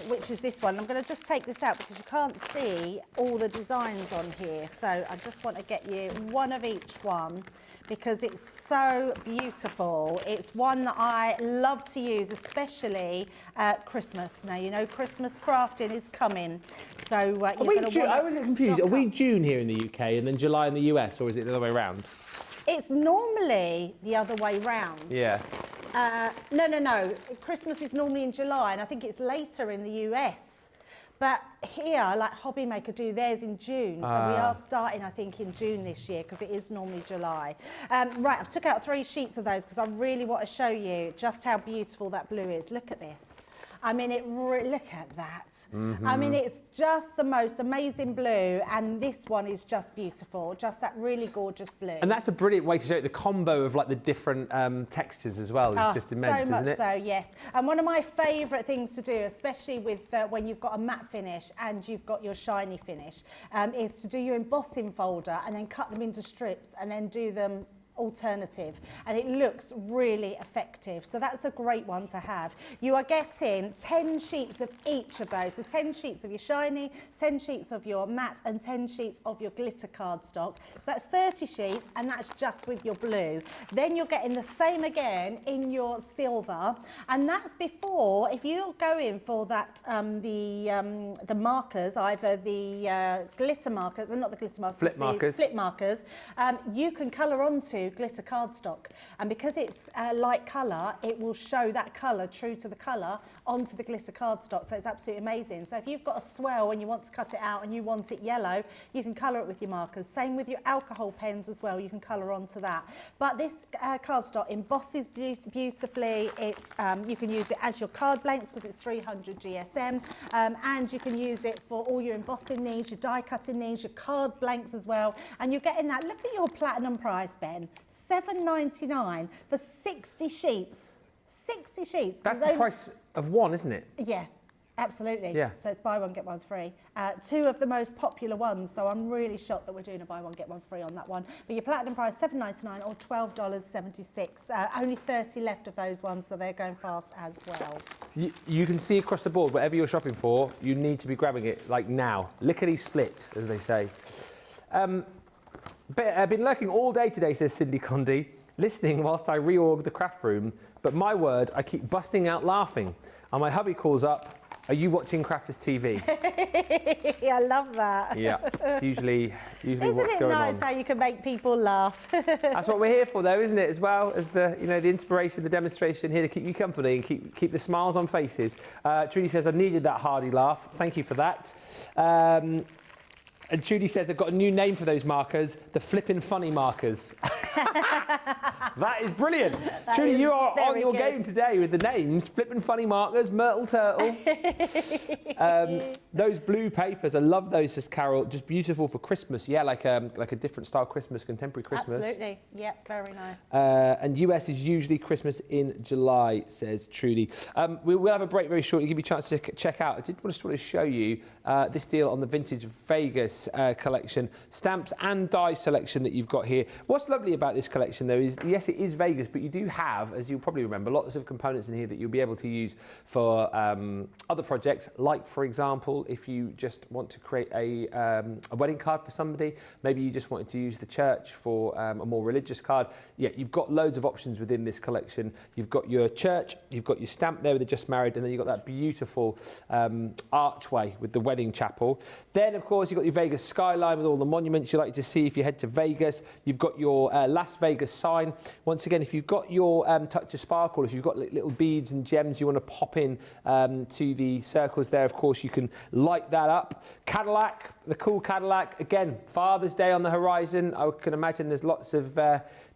which is this one. I'm going to just take this out because you can't see all the designs on here. So I just want to get you one of each one because it's so beautiful. It's one that I love to use, especially at Christmas. Now, you know, Christmas crafting is coming. So you're going to want to I was confused. Are we June here in the UK and then July in the US, or is it the other way around? It's normally the other way round. Yeah. No. Christmas is normally in July, and I think it's later in the US. But here, like Hobbymaker do theirs in June. So we are starting, I think, in June this year because it is normally July. Right, I've took out 3 sheets of those because I really want to show you just how beautiful that blue is. Look at this. I mean, look at that. Mm-hmm. I mean, it's just the most amazing blue, and this one is just beautiful, just that really gorgeous blue. And that's a brilliant way to show it. The combo of like the different textures as well is just immense, so much isn't it? So, yes. And one of my favourite things to do, especially with when you've got a matte finish and you've got your shiny finish, is to do your embossing folder and then cut them into strips and then do them alternative, and it looks really effective. So that's a great one to have. You are getting 10 sheets of each of those. So 10 sheets of your shiny, 10 sheets of your matte, and 10 sheets of your glitter cardstock. So that's 30 sheets, and that's just with your blue. Then you're getting the same again in your silver, and that's before, if you're going for that the markers, either the glitter markers, and not the glitter markers, flip markers, you can colour onto glitter cardstock, and because it's a light colour, it will show that colour true to the colour onto the glitter cardstock. So it's absolutely amazing. So if you've got a swirl and you want to cut it out and you want it yellow, you can colour it with your markers. Same with your alcohol pens as well, you can colour onto that. But this cardstock embosses beautifully. You can use it as your card blanks because it's 300 GSM, and you can use it for all your embossing needs, your die cutting needs, your card blanks as well. And you're getting that. Look at your platinum price, Ben. $7.99 for 60 sheets. 60 sheets. That's the price of one, isn't it? Yeah, absolutely. Yeah. So it's buy one, get one free. 2 of the most popular ones, so I'm really shocked that we're doing a buy one, get one free on that one. But your platinum price, $7.99 or $12.76. Only 30 left of those ones, so they're going fast as well. You can see across the board, whatever you're shopping for, you need to be grabbing it like now. Lickety split, as they say. I've been lurking all day today, says Cindy Condy, listening whilst I reorg the craft room, but my word, I keep busting out laughing. And my hubby calls up, are you watching Crafters TV? I love that. Yeah, it's usually what's going on. Isn't it nice how you can make people laugh? That's what we're here for, though, isn't it? As well as the inspiration, the demonstration, here to keep you company and keep the smiles on faces. Trudy says, I needed that hearty laugh. Thank you for that. And Trudy says, I've got a new name for those markers, the flippin' funny markers. That is brilliant. Trudy, you are on your game today with the names. Flippin' funny markers, Myrtle Turtle. Those blue papers, I love those, says Carol. Just beautiful for Christmas. Yeah, like a different style Christmas, contemporary Christmas. Absolutely. Yeah, very nice. And US is usually Christmas in July, says Trudy. We will have a break very shortly, give you a chance to check out. I did just want to show you this deal on the Vintage Vegas collection, stamps and die selection that you've got here. What's lovely about this collection, though, is yes, yes, it is Vegas, but you do have, as you'll probably remember, lots of components in here that you'll be able to use for other projects. Like, for example, if you just want to create a wedding card for somebody, maybe you just wanted to use the church for a more religious card. Yeah, you've got loads of options within this collection. You've got your church, you've got your stamp there with the just married, and then you've got that beautiful archway with the wedding chapel. Then, of course, you've got your Vegas skyline with all the monuments you like to see if you head to Vegas. You've got your Las Vegas sign. Once again, if you've got your touch of sparkle, if you've got little beads and gems you want to pop in to the circles there, of course, you can light that up. Cadillac, the cool Cadillac. Again, Father's Day on the horizon. I can imagine there's lots of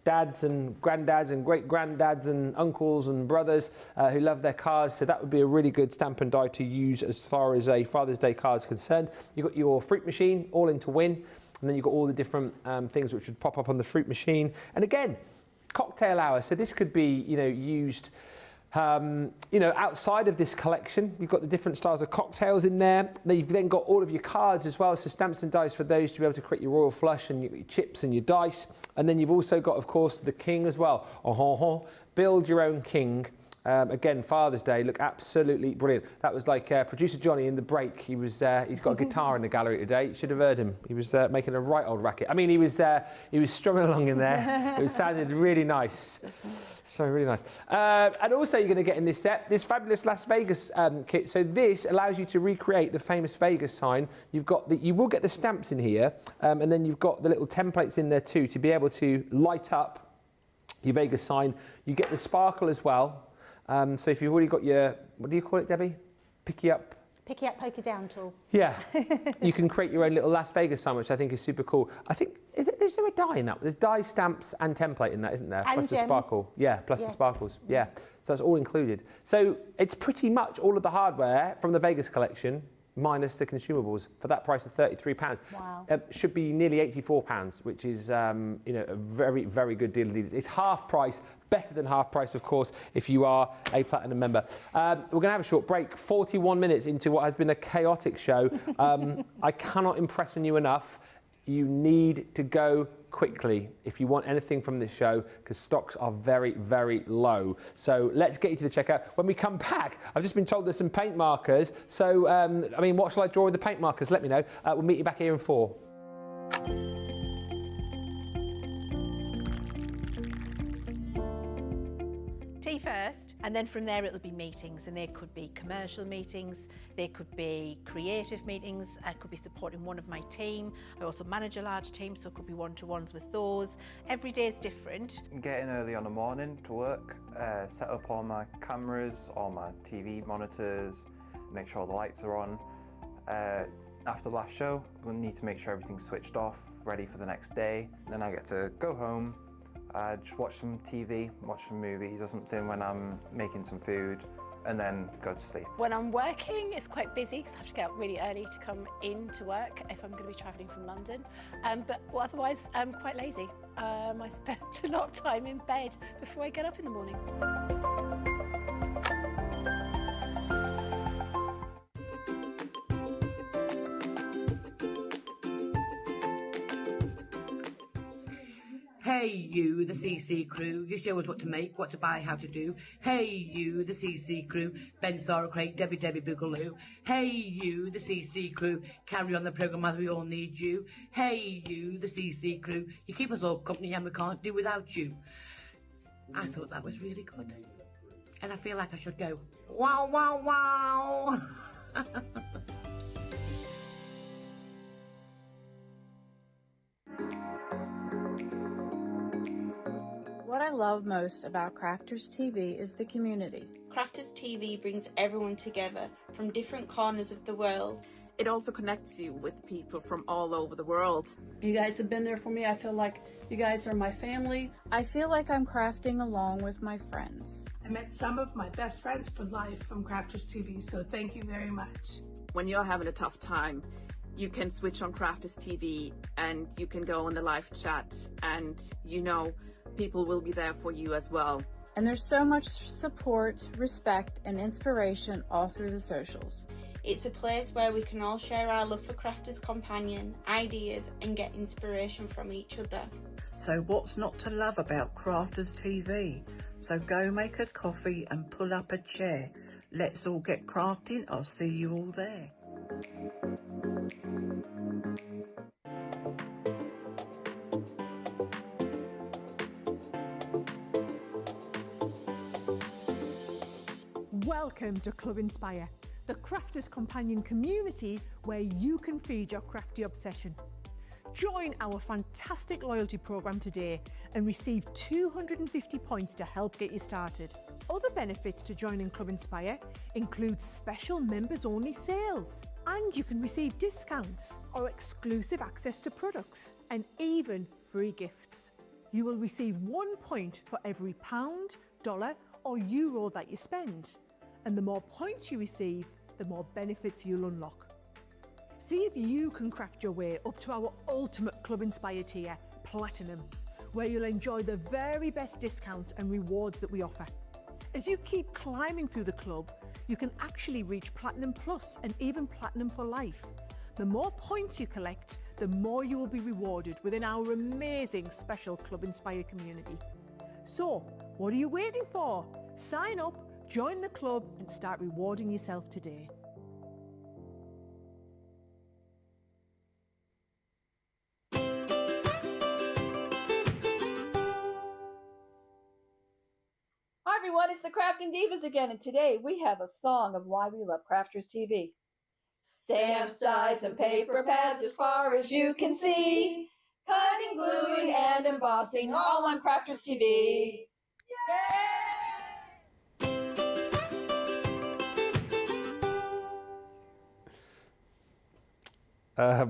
dads and granddads and great-granddads and uncles and brothers who love their cars, so that would be a really good stamp and die to use as far as a Father's Day card is concerned. You've got your fruit machine, all in to win, and then you've got all the different things which would pop up on the fruit machine. And again, cocktail hour, so this could be, used outside of this collection. You've got the different styles of cocktails in there. You've then got all of your cards as well, so stamps and dice for those to be able to create your royal flush and your chips and your dice. And then you've also got, of course, the king as well. Build your own king. Again, Father's Day, look absolutely brilliant. That was like producer Johnny in the break. He's got a guitar in the gallery today. You should have heard him. He was making a right old racket. I mean, he was strumming along in there. It sounded really nice. So really nice. And also you're going to get in this set, this fabulous Las Vegas kit. So this allows you to recreate the famous Vegas sign. You will get the stamps in here, and then you've got the little templates in there too to be able to light up your Vegas sign. You get the sparkle as well. So if you've already got your, what do you call it, Debbie? Picky up, poke it down tool. Yeah, you can create your own little Las Vegas sign, which I think is super cool. I think, is there a die in that? There's die, stamps and template in that, isn't there? And plus gems. The sparkle. Yeah, plus the sparkles. Yeah, so that's all included. So it's pretty much all of the hardware from the Vegas collection, minus the consumables, for that price of £33. Wow. Should be nearly £84, which is a very, very good deal. It's half price, better than half price, of course, if you are a Platinum member. We're going to have a short break, 41 minutes into what has been a chaotic show. I cannot impress on you enough. You need to go quickly if you want anything from this show, because stocks are very, very low. So let's get you to the checkout. When we come back, I've just been told there's some paint markers. So, what shall I draw with the paint markers? Let me know. We'll meet you back here in 4. Tea first, and then from there it'll be meetings, and there could be commercial meetings, there could be creative meetings, I could be supporting one of my team. I also manage a large team, so it could be one-to-ones with those. Every day is different. Get in early on the morning to work, set up all my cameras, all my TV monitors, make sure the lights are on. After the last show, we'll need to make sure everything's switched off, ready for the next day. Then I get to go home, just watch some TV, watch some movies or something when I'm making some food, and then go to sleep. When I'm working, it's quite busy because I have to get up really early to come into work if I'm going to be travelling from London. But otherwise, I'm quite lazy. I spend a lot of time in bed before I get up in the morning. Hey you, the CC crew, you show us what to make, what to buy, how to do. Hey you, the CC crew, Ben Star Craig, Debbie Boogaloo. Hey you, the CC crew, carry on the programme as we all need you. Hey you, the CC crew, you keep us all company and we can't do without you. I thought that was really good. And I feel like I should go, wow, wow, wow. What I love most about Crafters TV is the community. Crafters TV brings everyone together from different corners of the world. It also connects you with people from all over the world. You guys have been there for me. I feel like you guys are my family. I feel like I'm crafting along with my friends. I met some of my best friends for life from Crafters TV, so thank you very much. When you're having a tough time, you can switch on Crafters TV and you can go on the live chat, and people will be there for you as well. And there's so much support, respect, and inspiration all through the socials. It's a place where we can all share our love for Crafters Companion, ideas, and get inspiration from each other. So what's not to love about Crafters TV? So go make a coffee and pull up a chair. Let's all get crafting. I'll see you all there. Welcome to Club Inspire, the crafters' companion community where you can feed your crafty obsession. Join our fantastic loyalty program today and receive 250 points to help get you started. Other benefits to joining Club Inspire include special members-only sales, and you can receive discounts or exclusive access to products, and even free gifts. You will receive 1 point for every pound, dollar or euro that you spend. And the more points you receive, the more benefits you'll unlock. See if you can craft your way up to our ultimate Club Inspire tier, Platinum, where you'll enjoy the very best discounts and rewards that we offer. As you keep climbing through the club, you can actually reach Platinum Plus and even Platinum for life. The more points you collect, the more you will be rewarded within our amazing special Club Inspire community. So, what are you waiting for? Sign up, join the club and start rewarding yourself today. Hi everyone, it's the Crafting Divas again, and today we have a song of why we love Crafters TV. Stamps, dies, and paper pads as far as you can see. Cutting, gluing, and embossing all on Crafters TV.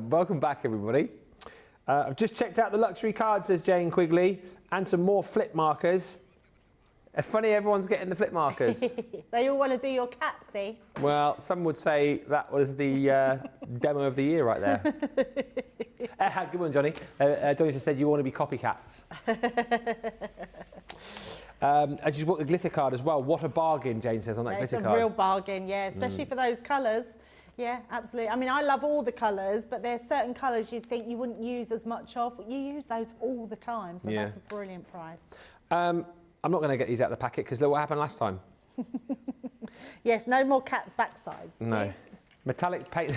Welcome back, everybody. I've just checked out the luxury cards, says Jane Quigley, and some more flip markers. It's funny everyone's getting the flip markers. They all want to do your cat, see? Well, some would say that was the demo of the year right there. Good one, Johnny. Johnny just said you want to be copycats. I just bought the glitter card as well. What a bargain, Jane says on that glitter card. It's a real bargain, yeah, especially for those colours. Yeah, absolutely. I mean, I love all the colours, but there's certain colours you'd think you wouldn't use as much of, but you use those all the time, so that's a brilliant price. I'm not going to get these out of the packet because look what happened last time. Yes, no more cat's backsides, No. please. Metallic paint.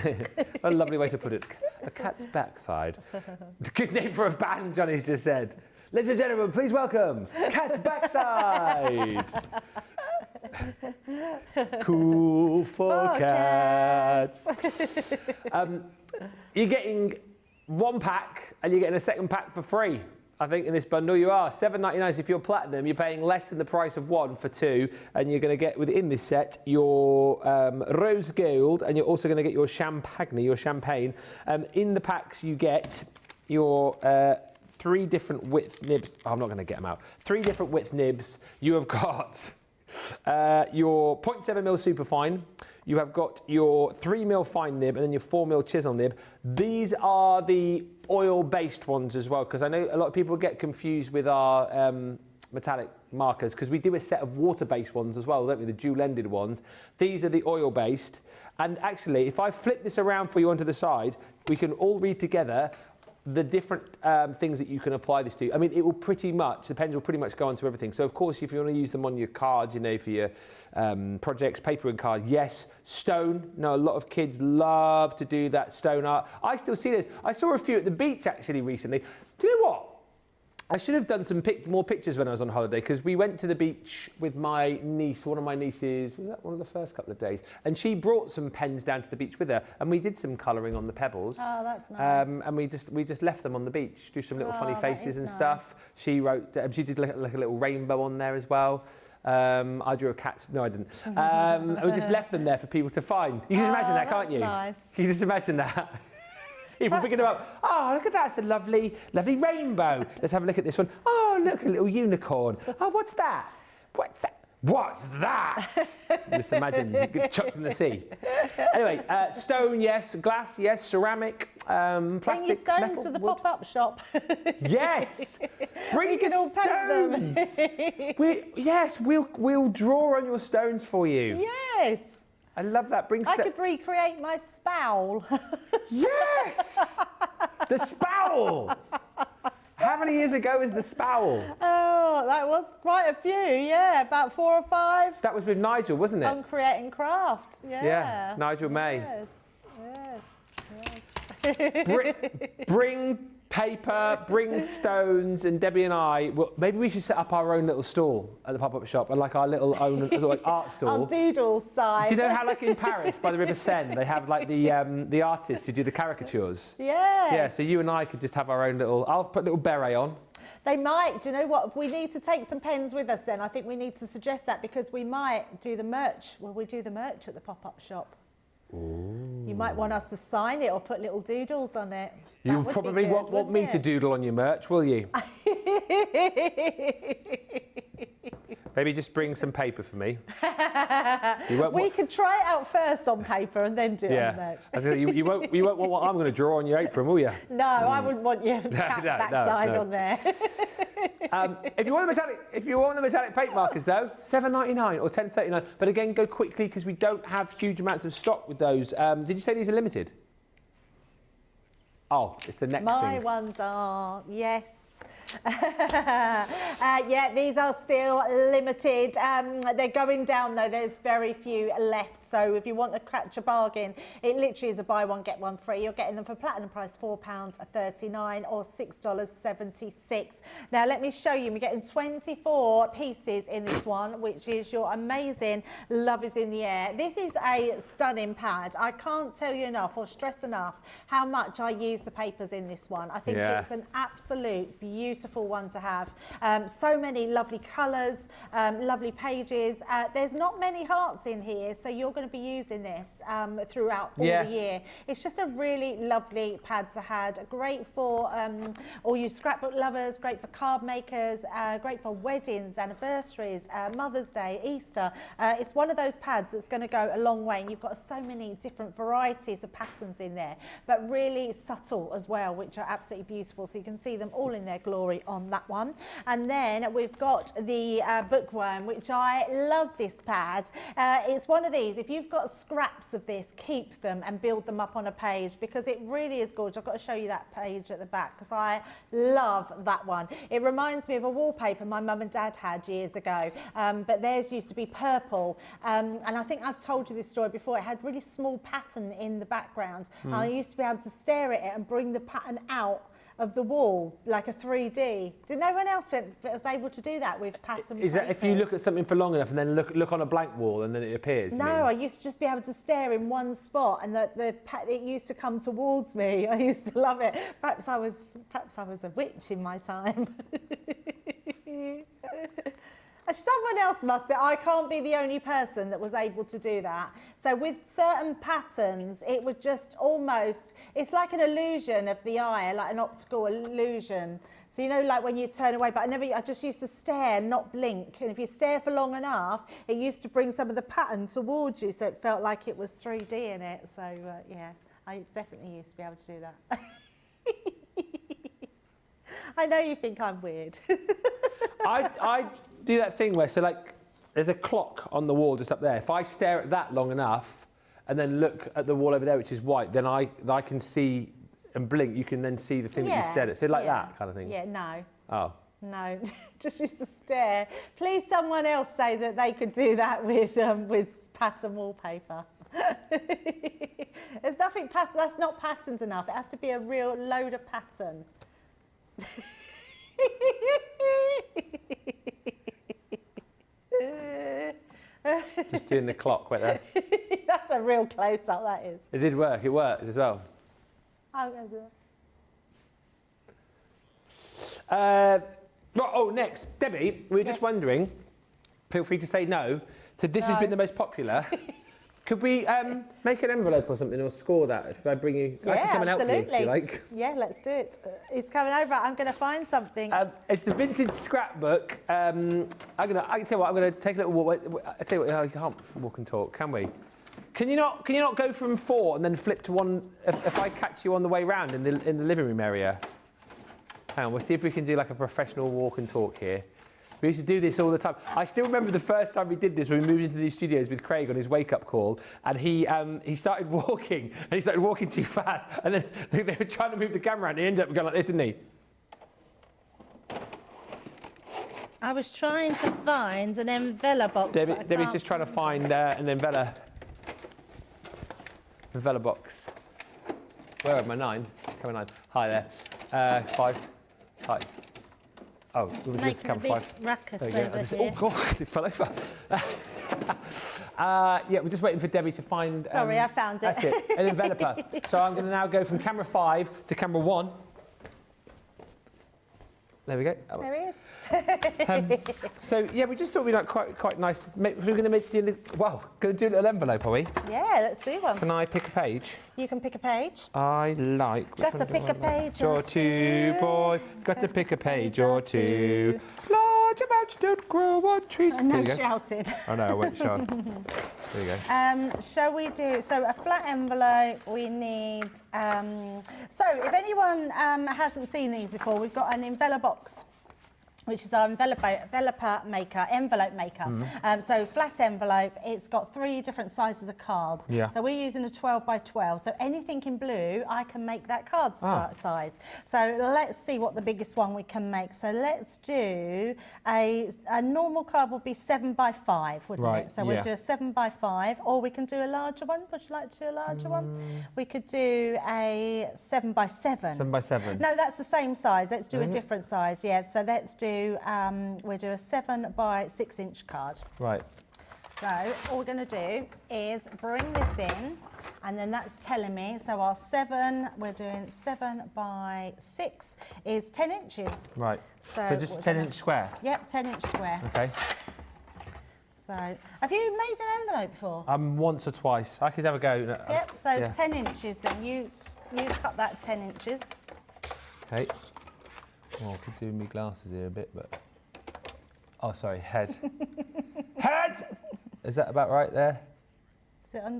A lovely way to put it. A cat's backside. Good name for a band, Johnny's just said. Ladies and gentlemen, please welcome Cat's Backside. Cool for cats. You're getting one pack and you're getting a second pack for free. I think in this bundle you are. $7.99 if you're platinum, you're paying less than the price of one for two, and you're going to get within this set your rose gold, and you're also going to get your champagne. In the packs you get your 3 different width nibs. Oh, I'm not going to get them out. 3 different width nibs. You have got your 0.7mm superfine. You have got your 3mm fine nib and then your 4mm chisel nib. These are the oil-based ones as well, because I know a lot of people get confused with our metallic markers, because we do a set of water-based ones as well, don't we? The dual-ended ones. These are the oil-based. And actually, if I flip this around for you onto the side, we can all read together the different things that you can apply this to. I mean, it will pretty much, the pens will pretty much go onto everything. So of course, if you want to use them on your cards, you know, for your projects, paper and card, yes. Stone, no, a lot of kids love to do that stone art. I still see this. I saw a few at the beach actually recently. Do you know what? I should have done some more pictures when I was on holiday, because we went to the beach with my niece, one of my nieces, was that one of the first couple of days? And she brought some pens down to the beach with her, and we did some colouring on the pebbles. Oh, that's nice. And we just left them on the beach, do some little funny faces and stuff. She wrote, she did like a little rainbow on there as well. I drew a cat. No, I didn't. And we just left them there for people to find. You can imagine that, can't you? Nice. Can you just imagine that? People picking them up. Oh, look at that. It's a lovely, lovely rainbow. Let's have a look at this one. Oh, look, a little unicorn. Oh, what's that? What's that? What's that? Just imagine, you get chucked in the sea. Anyway, stone, yes. Glass, yes. Ceramic, plastic, bring your stones metal, to the wood. pop-up shop. Yes. Bring we can all paint them. Yes, we'll draw on your stones for you. Yes. I love that. I could recreate my spowl. Yes! The spowl! Have many years ago was the Spowell? Oh, that was quite a few, yeah, about 4 or 5. That was with Nigel, wasn't it? On Creating Craft, yeah. Yeah, Nigel May. Yes. Bring paper, bring stones, and Debbie and I, well, maybe we should set up our own little stall at the pop-up shop, and like our little own like art stall. Our doodle side. Do you know how, like in Paris, by the River Seine, they have like the artists who do the caricatures? Yes. Yeah. So you and I could just have our own little. I'll put a little beret on. They might. Do you know what? We need to take some pens with us then. I think we need to suggest that because we might do the merch. Will we do the merch at the pop-up shop? Ooh. You might want us to sign it or put little doodles on it. You probably won't want me to doodle on your merch, will you? Maybe just bring some paper for me. We could try it out first on paper and then do it on the merch. You won't want what I'm going to draw on your apron, will you? No, I wouldn't want your backside on there. If you want the metallic paint markers though, $7.99 or $10.39. But again, go quickly because we don't have huge amounts of stock with those. Did you say these are limited? Oh, it's the next thing. My ones are, yes. Yeah, these are still limited. They're going down though. There's very few left. So if you want to catch a bargain, it literally is a buy one, get one free. You're getting them for platinum price £4.39 or $6.76. Now let me show you. We're getting 24 pieces in this one, which is your amazing Love is in the Air. This is a stunning pad. I can't tell you enough or stress enough how much I use the papers in this one. I think it's an absolute beautiful one to have. So many lovely colours, lovely pages. There's not many hearts in here, so you're going to be using this throughout all the year. It's just a really lovely pad to have. Great for all you scrapbook lovers, great for card makers, great for weddings, anniversaries, Mother's Day, Easter. It's one of those pads that's going to go a long way, and you've got so many different varieties of patterns in there, but really subtle as well, which are absolutely beautiful. So you can see them all in their glory on that one. And then we've got the bookworm, which I love this pad. It's one of these, if you've got scraps of this, keep them and build them up on a page because it really is gorgeous. I've got to show you that page at the back because I love that one. It reminds me of a wallpaper my mum and dad had years ago, but theirs used to be purple. And I think I've told you this story before. It had really small pattern in the background. And I used to be able to stare at it and bring the pattern out of the wall like a 3D. Did no one else that was able to do that with pattern Is that if you look at something for long enough and then look on a blank wall and then it appears? No, I used to just be able to stare in one spot and it used to come towards me. I used to love it. Perhaps I was a witch in my time. Someone else must have. I can't be the only person that was able to do that. So with certain patterns, it would just almost, it's like an illusion of the eye, like an optical illusion. So, you know, like when you turn away, but I just used to stare, not blink. And if you stare for long enough, it used to bring some of the pattern towards you. So it felt like it was 3D in it. So, yeah, I definitely used to be able to do that. I know you think I'm weird. I do that thing where, so like, there's a clock on the wall just up there. If I stare at that long enough and then look at the wall over there, which is white, then I can see and blink. You can then see the thing that you stared at. So like that kind of thing. Yeah, no. Oh. No, just used to stare. Please, someone else say that they could do that with pattern wallpaper. There's nothing pattern. That's not patterned enough. It has to be a real load of pattern. Just doing the clock right there. That's a real close-up, that is. It did work. It worked as well. I'm going to do it. Next. Debbie, we were just wondering, feel free to say no, so this has been the most popular. Could we make an envelope or something or score that if I bring you? I can come and help you, if you like. Yeah, let's do it. He's coming over. I'm going to find something. It's the vintage scrapbook. I can tell you what. I'm going to take a little walk. I tell you what. I can't walk and talk, can we? Can you not go from 4 and then flip to 1 if I catch you on the way round in the living room area? Hang on. We'll see if we can do like a professional walk and talk here. We used to do this all the time. I still remember the first time we did this when we moved into these studios with Craig on his wake-up call, and he started walking, and he started walking too fast, and then they were trying to move the camera around, and he ended up going like this, didn't he? I was trying to find an envelope box. but I Debbie's can't just trying to find an envelope box. Where am I? 9? Camera 9. Hi there. 5. Hi. Oh, we were just Making a camera big 5. ruckus There you go. over Oh here. God, it fell over. Yeah, we're just waiting for Debbie to find. Sorry, I found it. That's it. An enveloper. So I'm going to now go from camera 5 to camera 1. There we go. There he is. So yeah, we just thought we'd like quite nice. We're going to make going to do a little envelope, are we? Yeah, let's do one. Can I pick a page? You can pick a page. I like. Got to pick a page or two, boy. Got to pick a page or two. Large amounts don't grow on trees. And There now you go. shouted. Oh no, I won't shout. There you go. Shall we do, so a flat envelope, we need, so if anyone hasn't seen these before, we've got an envelope box, which is our envelope maker. So flat envelope, it's got 3 different sizes of cards. Yeah. So we're using a 12 by 12. So anything in blue, I can make that card size. So let's see what the biggest one we can make. So let's do a normal card would be 7 by 5, wouldn't Right, it? So we'll yeah. do a 7 by 5, or we can do a larger one. Would you like to do a larger one? We could do a 7 by 7. 7 by 7. No, that's the same size. Let's do a different size. Yeah. So let's do. We'll do a 7 by 6 inch card. Right. So all we're going to do is bring this in, and then that's telling me. So our 7, we're doing 7 by 6 is 10 inches. Right. So just what 10 was inch square. Yep, 10 inch square. Okay. So have you made an envelope before? Once or twice. I could have a go. Yep. So yeah. 10 inches. Then you cut that 10 inches. Okay. Oh, I could do me glasses here a bit, but. Oh, sorry, head. Head! Is that about right there?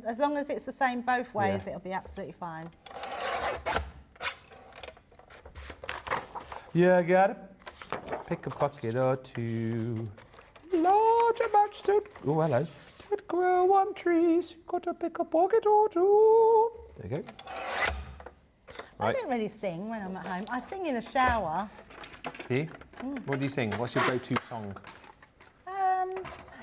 As long as it's the same both ways, it'll be absolutely fine. Yeah, I got it. Pick a bucket or two. Large amounts don't. Oh, hello. Don't grow on trees. Got to pick a bucket or two. There you go. I Right. don't really sing when I'm at home. I sing in the shower. Do you? What do you sing? What's your go-to song?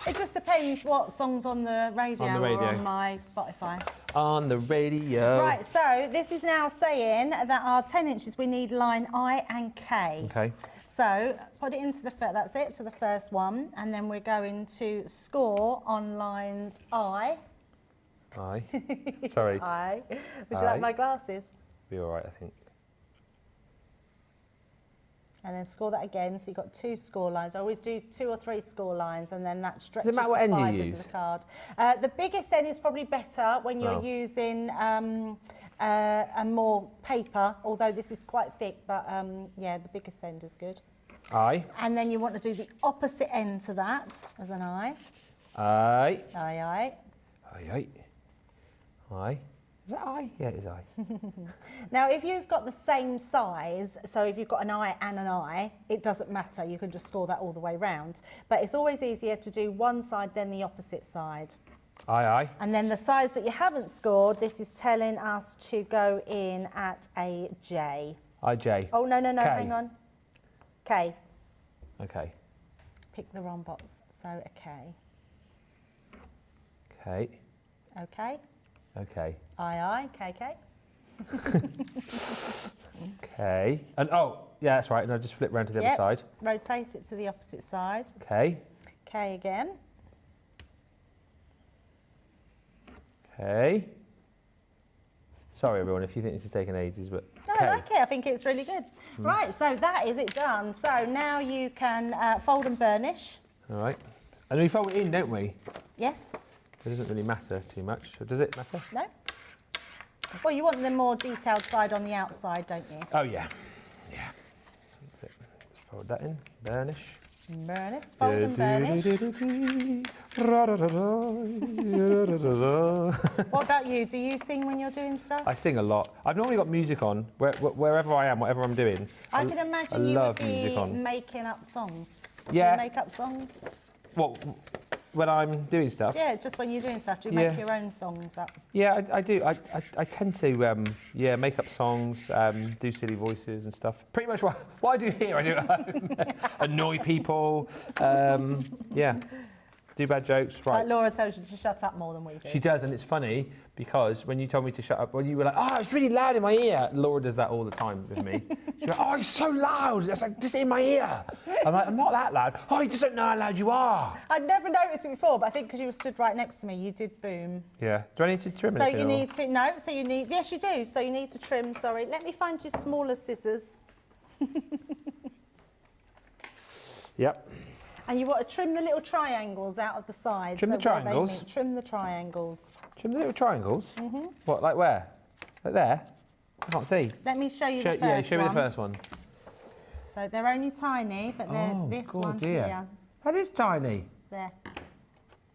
It just depends what song's on the radio, On the radio. or on my Spotify. On the radio. Right, so this is now saying that our 10 inches, we need line I and K. Okay. So put it into the first, that's it, to the first one, and then we're going to score on lines I. Aye. Sorry. I. Would you Aye. like my glasses? Be all right, I think. And then score that again, so you've got 2 score lines. I always do 2 or 3 score lines, and then that stretches matter what the end you fibres use? of the card. The biggest end is probably better when you're using a more paper, although this is quite thick, but yeah, the biggest end is good. Aye. And then you want to do the opposite end to that as an I. Aye. Aye, aye. Aye, aye. Aye. Is that I? Yeah, it is I. Now, if you've got the same size, so if you've got an I and an I, it doesn't matter. You can just score that all the way round. But it's always easier to do one side than the opposite side. Aye, aye. And then the sides that you haven't scored, this is telling us to go in at a J. I-J. Oh, no, no, no, K. hang on. K. Okay. Pick the wrong box. So a K. Okay. Okay. Okay. I, K, K. Okay. And oh, yeah, that's right. And I'll just flip round to the other side. Rotate it to the opposite side. Okay. K again. Okay. Sorry, everyone, if you think this is taking ages, but. No, I like it. I think it's really good. Right, so that is it done. So now you can fold and burnish. All right. And we fold it in, don't we? Yes. It doesn't really matter too much. Does it matter? No. Well, you want the more detailed side on the outside, don't you? Oh, yeah. Yeah. That's it. Let's fold that in. Burnish. Burnish, fold and burnish. What about you? Do you sing when you're doing stuff? I sing a lot. I've normally got music on wherever I am, whatever I'm doing. I can imagine you would love be music on. making up songs. Yeah. Do you make up songs? What? when I'm doing stuff. Yeah, just when you're doing stuff, do you make your own songs up? Yeah, I do. I tend to make up songs, do silly voices and stuff. Pretty much what I do here, I do at home. Annoy people. Do bad jokes. Right. Like Laura tells you to shut up more than we do. She does, and it's funny because when you told me to shut up, when you were like, "Oh, it's really loud in my ear," Laura does that all the time with me. She's like, "Oh, it's so loud. It's like just in my ear." I'm like, "I'm not that loud." "Oh, you just don't know how loud you are." I'd never noticed it before, but I think because you were stood right next to me, you did boom. Yeah. Do I need to trim it? So you need to yes, you do. So you need to trim. Sorry, let me find you smaller scissors. Yep. And you want to trim the little triangles out of the sides. Trim the triangles? Trim the triangles. Trim the little triangles? What, like where? Like there? I can't see. Let me show you the first one. Yeah, show me the first one. So they're only tiny, but they're this one here. That is tiny. There.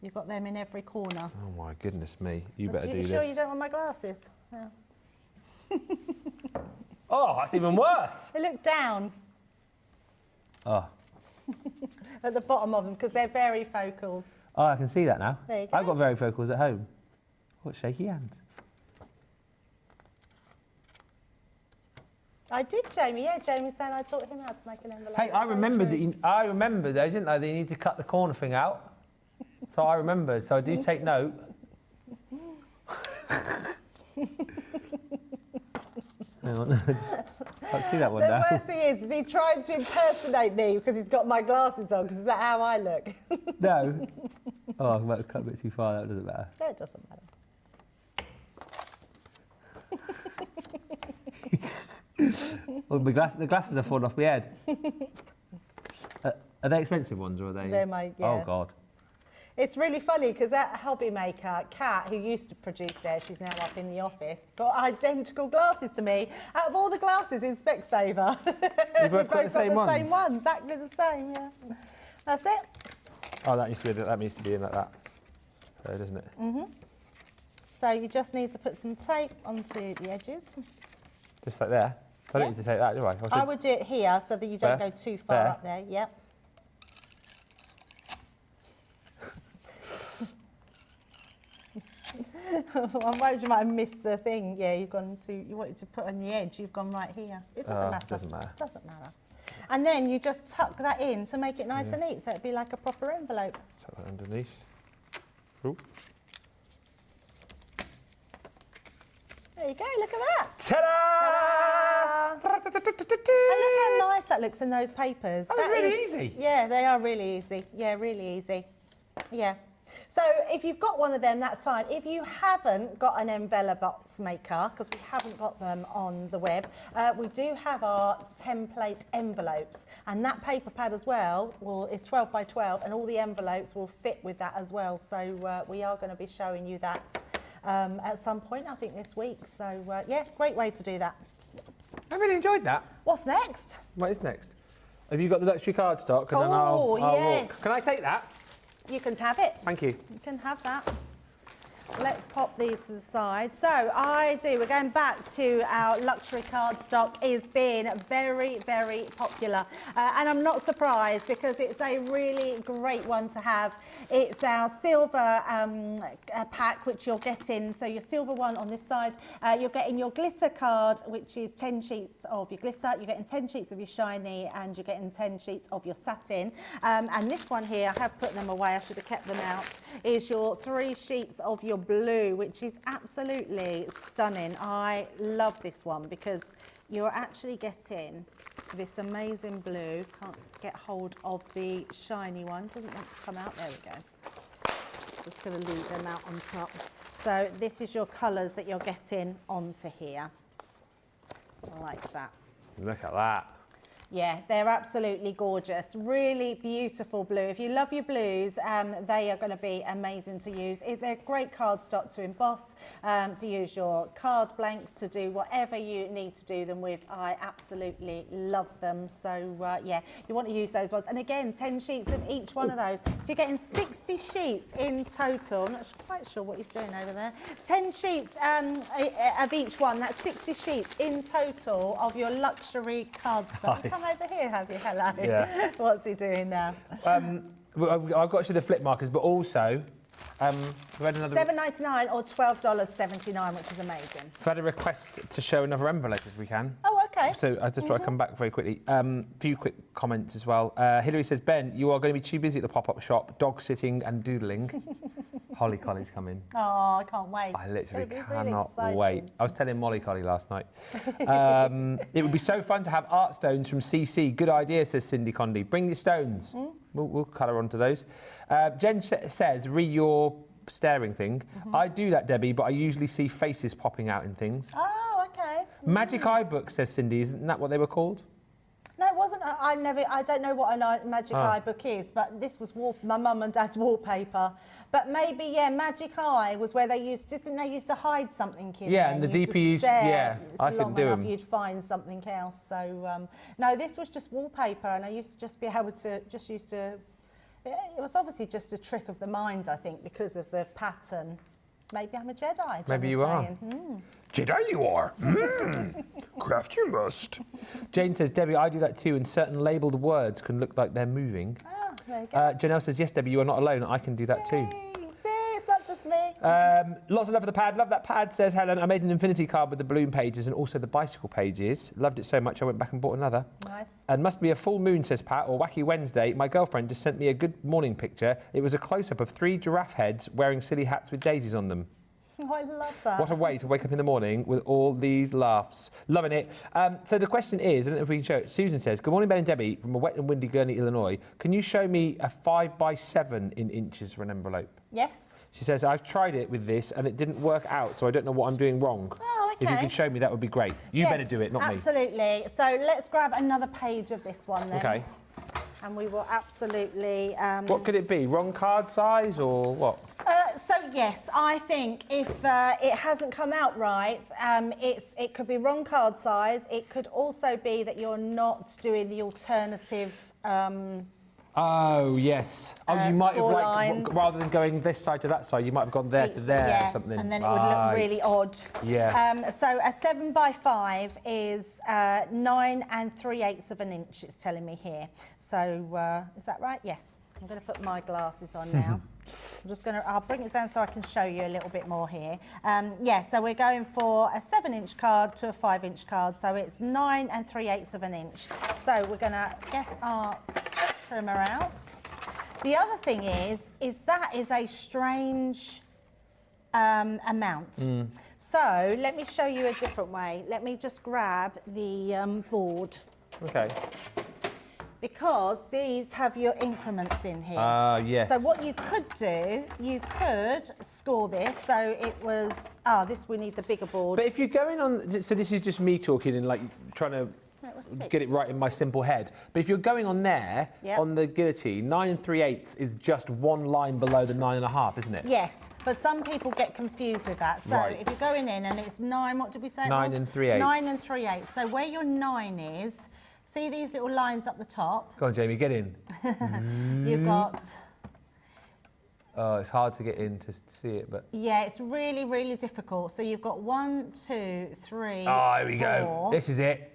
You've got them in every corner. Oh my goodness me. You better do this. You sure you don't want my glasses? Yeah. Oh, that's even worse. They look down. Oh. At the bottom of them, because they're varifocals. Oh, I can see that now. There you go. I've got varifocals at home. What shaky hands. I did, Jamie. Yeah, Jamie said I taught him how to make an envelope. Hey, I remembered though, didn't I? That you need to cut the corner thing out. So I remembered. So I do take note. Hang on. Can't see that one now. The worst thing is he trying to impersonate me because he's got my glasses on, because is that how I look? No. Oh, I might have cut a bit too far. That doesn't matter. No, it doesn't matter. Well, the glasses are falling off my head. Are they expensive ones or are they? They're my, yeah. Oh, God. It's really funny because that hobby maker, Kat, who used to produce there, she's now up in the office, got identical glasses to me. Out of all the glasses in Specsavor, We've both got the same one, exactly the same, yeah. That's it. Oh, that needs to be in like that, doesn't it? So you just need to put some tape onto the edges. Just like there? I don't need to take that, do I? I would do it here so that you don't go too far up there, yep. I'm worried you might have missed the thing. Yeah, you wanted to put on the edge, you've gone right here. It doesn't matter. Doesn't matter. Doesn't matter. And then you just tuck that in to make it nice and neat, so it'd be like a proper envelope. Tuck that underneath. Ooh. There you go, look at that. Ta-da! Ta-da! And look how nice that looks in those papers. That was really easy. Yeah, they are really easy. Yeah, really easy. Yeah. So if you've got one of them, that's fine. If you haven't got an envelope box maker, because we haven't got them on the web, we do have our template envelopes, and that paper pad as well is 12 by 12, and all the envelopes will fit with that as well. So we are going to be showing you that at some point, I think this week. So yeah, great way to do that. I really enjoyed that. What's next? What is next? Have you got the luxury cardstock? And then Oh, I'll yes. walk. Can I take that? You can have it. Thank you. You can have that. Let's pop these to the side. So we're going back to our luxury cardstock. Is being very, very popular. And I'm not surprised because it's a really great one to have. It's our silver pack, which you're getting. So your silver one on this side, you're getting your glitter card, which is 10 sheets of your glitter. You're getting 10 sheets of your shiny, and you're getting 10 sheets of your satin. And this one here, I have put them away. I should have kept them out. Is your 3 sheets of your blue, which is absolutely stunning. I love this one because you're actually getting this amazing blue. Can't get hold of the shiny one. Doesn't want to come out. There we go. Just going to leave them out on top. So this is your colours that you're getting onto here. Like that. Look at that. Yeah, they're absolutely gorgeous. Really beautiful blue. If you love your blues, they are going to be amazing to use. They're great cardstock to emboss, to use your card blanks, to do whatever you need to do them with. I absolutely love them. So, yeah, you want to use those ones. And again, 10 sheets of each one of those. So you're getting 60 sheets in total. I'm not quite sure what he's doing over there. 10 sheets of each one. That's 60 sheets in total of your luxury cardstock. Come over here, have you? Hello. Yeah. What's he doing now? I've got to show the flip markers, but also we had another. $7.99 or $12.79, which is amazing. We've had a request to show another envelope if we can. Oh, okay. So I'll just try to come back very quickly. Few quick comments as well. Hilary says, Ben, you are going to be too busy at the pop-up shop, dog sitting and doodling. Holly Collie's coming. Oh, I can't wait. I literally really cannot exciting. wait. I was telling Molly Collie last night. It would be so fun to have art stones from CC. Good idea, says Cindy Condy. Bring your stones. We'll colour onto those. Jen says, re your staring thing. I do that, Debbie, but I usually see faces popping out in things. Oh, okay. Magic Eye book, says Cindy. Isn't that what they were called? No, it wasn't. I don't know what a Magic Eye book is, but this was my mum and dad's wallpaper. But maybe, yeah, Magic Eye was where didn't they used to hide something in Yeah, there? and the used to DP used, stare I could long do enough, them. you'd find something else. So, no, this was just wallpaper, and I used to just be able to, it was obviously just a trick of the mind, I think, because of the pattern. Maybe I'm a Jedi. Maybe you are. Jedi you are. Craft you must. Jane says, Debbie, I do that too, and certain labelled words can look like they're moving. Ah, there you go. Janelle says, yes, Debbie, you are not alone. I can do that too. See, it's not just me. Lots of love for the pad. Love that pad, says Helen. I made an infinity card with the balloon pages and also the bicycle pages. Loved it so much I went back and bought another. Nice. And must be a full moon, says Pat, or wacky Wednesday. My girlfriend just sent me a good morning picture. It was a close-up of 3 giraffe heads wearing silly hats with daisies on them. Oh, I love that. What a way to wake up in the morning with all these laughs. Loving it. So the question is, I don't know if we can show it. Susan says, good morning, Ben and Debbie, from a wet and windy Gurney, Illinois. Can you show me a 5x7 in inches for an envelope? Yes. She says, I've tried it with this and it didn't work out, so I don't know what I'm doing wrong. Oh, okay. If you could show me, that would be great. You better do it, not me. Absolutely. So let's grab another page of this one then. Okay. And we will absolutely... What could it be? Wrong card size or what? So yes, I think if it hasn't come out right, it could be wrong card size. It could also be that you're not doing the alternative. Oh yes. Oh, you might have lines. rather than going this side to that side, you might have gone there to there or something. And then it would look really odd. Yeah. So a 7x5 is 9 3/8 of an inch. It's telling me here. So is that right? Yes. I'm going to put my glasses on now. I'll bring it down so I can show you a little bit more here. Yeah, so we're going for a 7-inch card to a 5-inch card. So it's 9 3/8 of an inch. So we're going to get our trimmer out. The other thing is that is a strange amount. So let me show you a different way. Let me just grab the board. Okay. Because these have your increments in here. Yes. So what you could do, you could score this. So it was, we need the bigger board. But if you're going on, so this is just me talking and like trying to get it right in my simple head. But if you're going on there, on the guillotine, 9 3/8 is just one line below the 9 1/2, isn't it? Yes, but some people get confused with that. So if you're going in and it's 9, what did we say? 9 3/8. 9 3/8. So where your 9 is, see these little lines up the top? Go on, Jamie, get in. You've got... Oh, it's hard to get in to see it, but... Yeah, it's really, really difficult. So you've got 1, 2, 3, Oh, here we 4. go. This is it.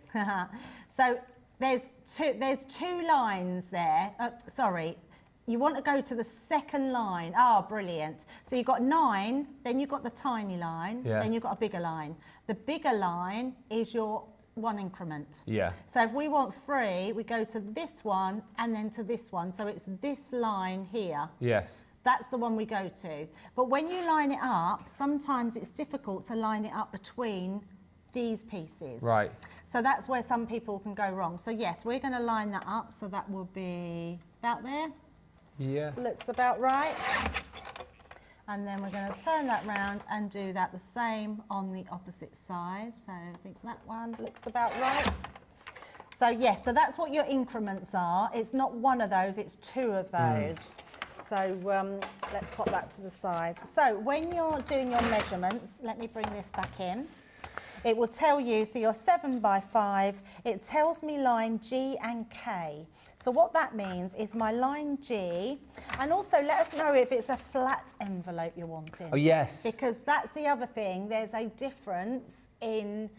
So there's two lines there. Sorry, you want to go to the second line. Oh, brilliant. So you've got 9, then you've got the tiny line, then you've got a bigger line. The bigger line is your 1 increment. Yeah. So if we want 3, we go to this one and then to this one. So it's this line here. Yes. That's the one we go to. But when you line it up, sometimes it's difficult to line it up between these pieces. Right. So that's where some people can go wrong. So yes, we're going to line that up. So that will be about there. Yeah. Looks about right. And then we're going to turn that round and do that the same on the opposite side. So I think that one looks about right. So yes, so that's what your increments are. It's not one of those, it's 2 of those. So let's pop that to the side. So when you're doing your measurements, let me bring this back in. It will tell you, so your 7x5, it tells me line G and K. So what that means is my line G, and also let us know if it's a flat envelope you're wanting. Oh, yes. Because that's the other thing, there's a difference in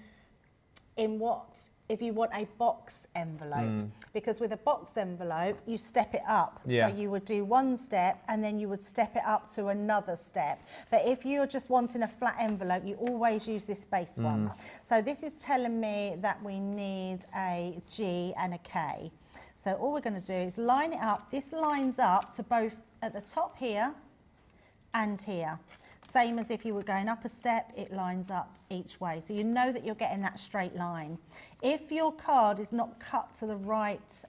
if you want a box envelope, because with a box envelope you step it up. Yeah. So you would do one step and then you would step it up to another step. But if you're just wanting a flat envelope, you always use this base one. So this is telling me that we need a G and a K. So all we're going to do is line it up. This lines up to both at the top here and here. Same as if you were going up a step, it lines up each way. So you know that you're getting that straight line. If your card is not cut to the right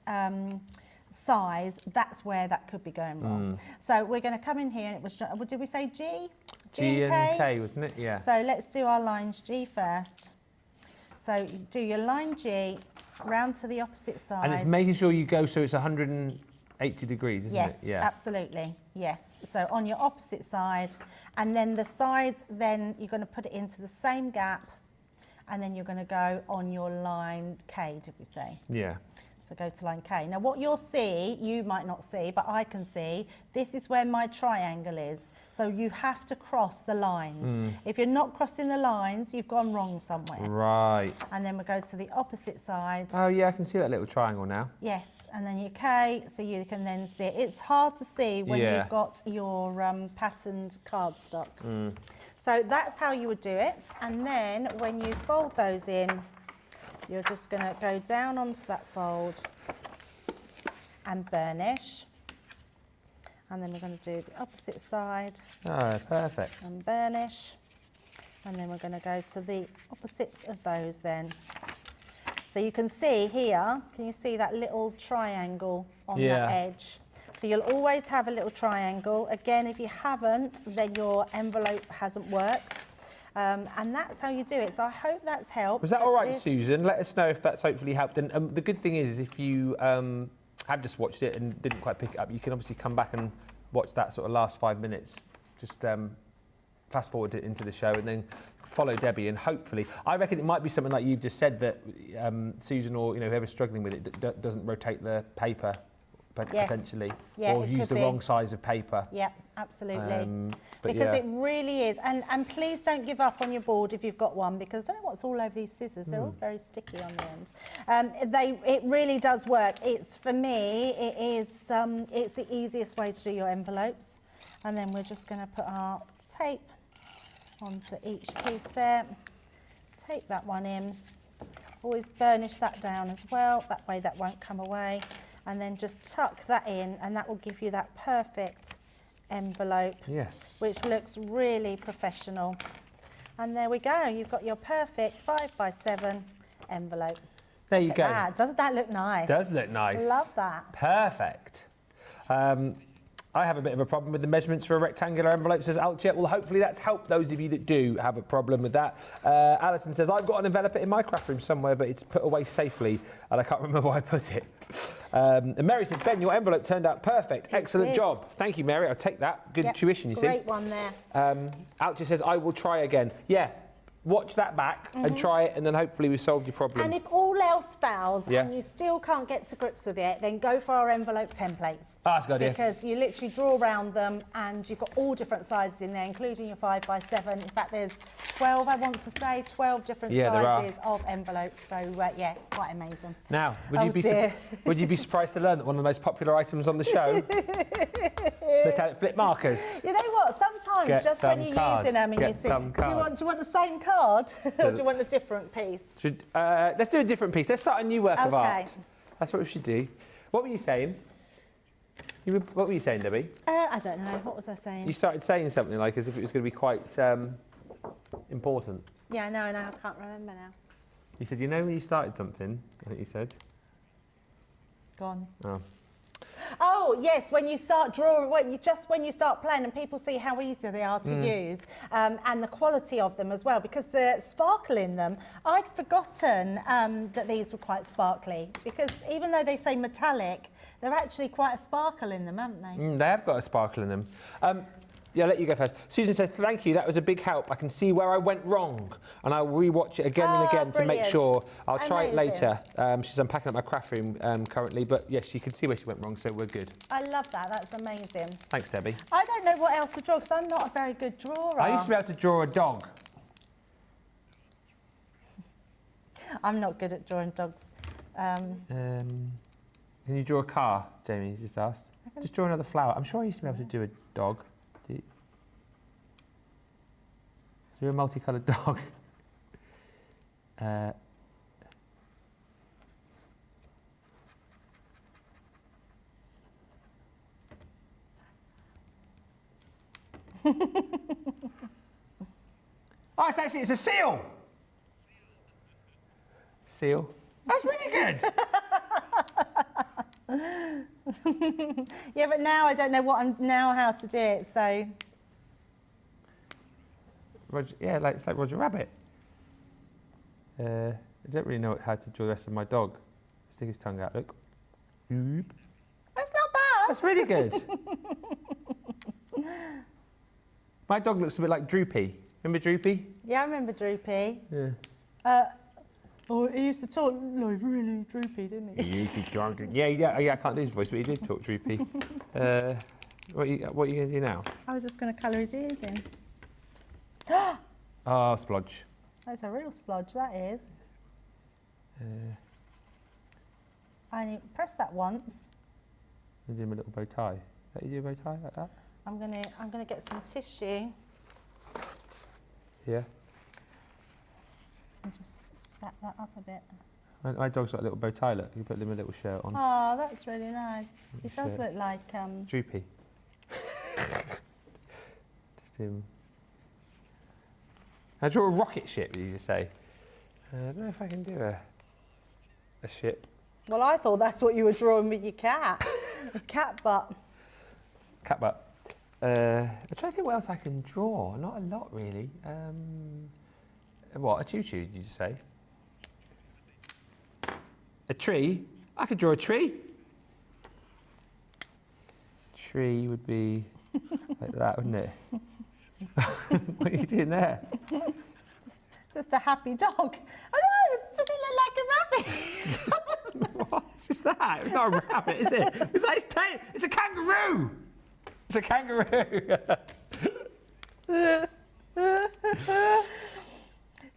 size, that's where that could be going wrong. So we're going to come in here, and it was, did we say G? G and K, wasn't it? Yeah. So let's do our lines G first. So you do your line G, round to the opposite side. And it's making sure you go so it's 180 degrees, isn't it? Yes, absolutely. Yes. So on your opposite side, and then the sides, then you're going to put it into the same gap, and then you're going to go on your line K, did we say? Yeah. So go to line K. Now what you'll see, you might not see, but I can see, this is where my triangle is. So you have to cross the lines. If you're not crossing the lines, you've gone wrong somewhere. Right. And then we go to the opposite side. Oh yeah, I can see that little triangle now. Yes, and then your K, so you can then see it. It's hard to see when you've got your patterned cardstock. So that's how you would do it. And then when you fold those in, you're just going to go down onto that fold and burnish. And then we're going to do the opposite side. Oh, perfect. And burnish. And then we're going to go to the opposites of those then. So you can see here, can you see that little triangle on that edge? So you'll always have a little triangle. Again, if you haven't, then your envelope hasn't worked. And that's how you do it. So I hope that's helped. Was that all right, Susan? Let us know if that's hopefully helped. And the good thing is if you have just watched it and didn't quite pick it up, you can obviously come back and watch that sort of last 5 minutes. Just fast forward it into the show and then follow Debbie, and hopefully, I reckon it might be something like you've just said, that Susan or whoever's struggling with it doesn't rotate the paper potentially, or use the wrong size of paper. Yeah, absolutely. Because it really is. And please don't give up on your board if you've got one, because I don't know what's all over these scissors. They're all very sticky on the end. It really does work. It's, for me, it's the easiest way to do your envelopes. And then we're just going to put our tape onto each piece there. Take that one in. Always burnish that down as well. That way that won't come away. And then just tuck that in, and that will give you that perfect envelope, which looks really professional. And there we go, you've got your perfect 5x7 envelope. There you go. Doesn't that look nice? Does look nice. Love that. Perfect. I have a bit of a problem with the measurements for a rectangular envelope, says Alchia. Well, hopefully that's helped those of you that do have a problem with that. Alison says, I've got an envelope in my craft room somewhere, but it's put away safely, and I can't remember where I put it. And Mary says, Ben, your envelope turned out perfect. Excellent job. Thank you, Mary. I'll take that. Good tuition, you see. Great one there. Alchia says, I will try again. Yeah. Watch that back and try it, and then hopefully we've solved your problem. And if all else fails and you still can't get to grips with it, then go for our envelope templates. Oh, that's a good idea. Because you literally draw around them, and you've got all different sizes in there, including your 5x7. In fact, there's 12, I want to say, 12 different sizes of envelopes. So, yeah, it's quite amazing. Now, would you be surprised to learn that one of the most popular items on the show, metallic flip markers? You know what? Sometimes, just when you're using them and you see, do you want the same card or do you want a different piece? Let's do a different piece. Let's start a new work of art. That's what we should do. What were you saying? What were you saying, Debbie? I don't know. What was I saying? You started saying something like as if it was going to be quite important. Yeah, no, I can't remember now. You said, you know when you started something, I think you said. It's gone. Oh. Oh, yes, when you start drawing, when you start playing and people see how easy they are to use, and the quality of them as well, because the sparkle in them, I'd forgotten that these were quite sparkly, because even though they say metallic, they're actually quite a sparkle in them, haven't they? They have got a sparkle in them. Yeah, I'll let you go first. Susan says, thank you, that was a big help. I can see where I went wrong, and I'll re-watch it again and again to make sure. I'll try it later. She's unpacking up my craft room currently, but yes, you can see where she went wrong, so we're good. I love that, that's amazing. Thanks, Debbie. I don't know what else to draw, because I'm not a very good drawer. I used to be able to draw a dog. I'm not good at drawing dogs. Can you draw a car, Jamie? He's just asked. Just draw another flower. I'm sure I used to be able to do a dog. Do a multicoloured dog. Oh, it's a seal. Seal. That's really good. Yeah, but now I don't know how to do it, so. Roger, yeah, it's like Roger Rabbit. I don't really know how to draw the rest of my dog. Stick his tongue out, look. Oop. That's not bad. That's really good. My dog looks a bit like Droopy. Remember Droopy? Yeah, I remember Droopy. Yeah. He used to talk like really droopy, didn't he? Yeah, I can't do his voice, but he did talk droopy. What are you going to do now? I was just going to colour his ears in. Oh, splodge. That's a real splodge, that is. I only press that once. You do him a little bow tie. That you do a bow tie like that? I'm gonna get some tissue. Yeah. And just set that up a bit. My dog's got a little bow tie, look. You put him a little shirt on. Oh, that's really nice. He does Shirt. look like Droopy. Just him. I draw a rocket ship, did you just say? I don't know if I can do a ship. Well, I thought that's what you were drawing with your cat. A cat butt. Cat butt. I'm trying to think what else I can draw. Not a lot, really. What, a choo-choo, did you say? A tree? I could draw a tree. Tree would be like that, wouldn't it? What are you doing there? Just a happy dog. Oh no, does he look like a rabbit? What's just that? It's not a rabbit, is it? It's like its tail. It's a kangaroo. It's a kangaroo.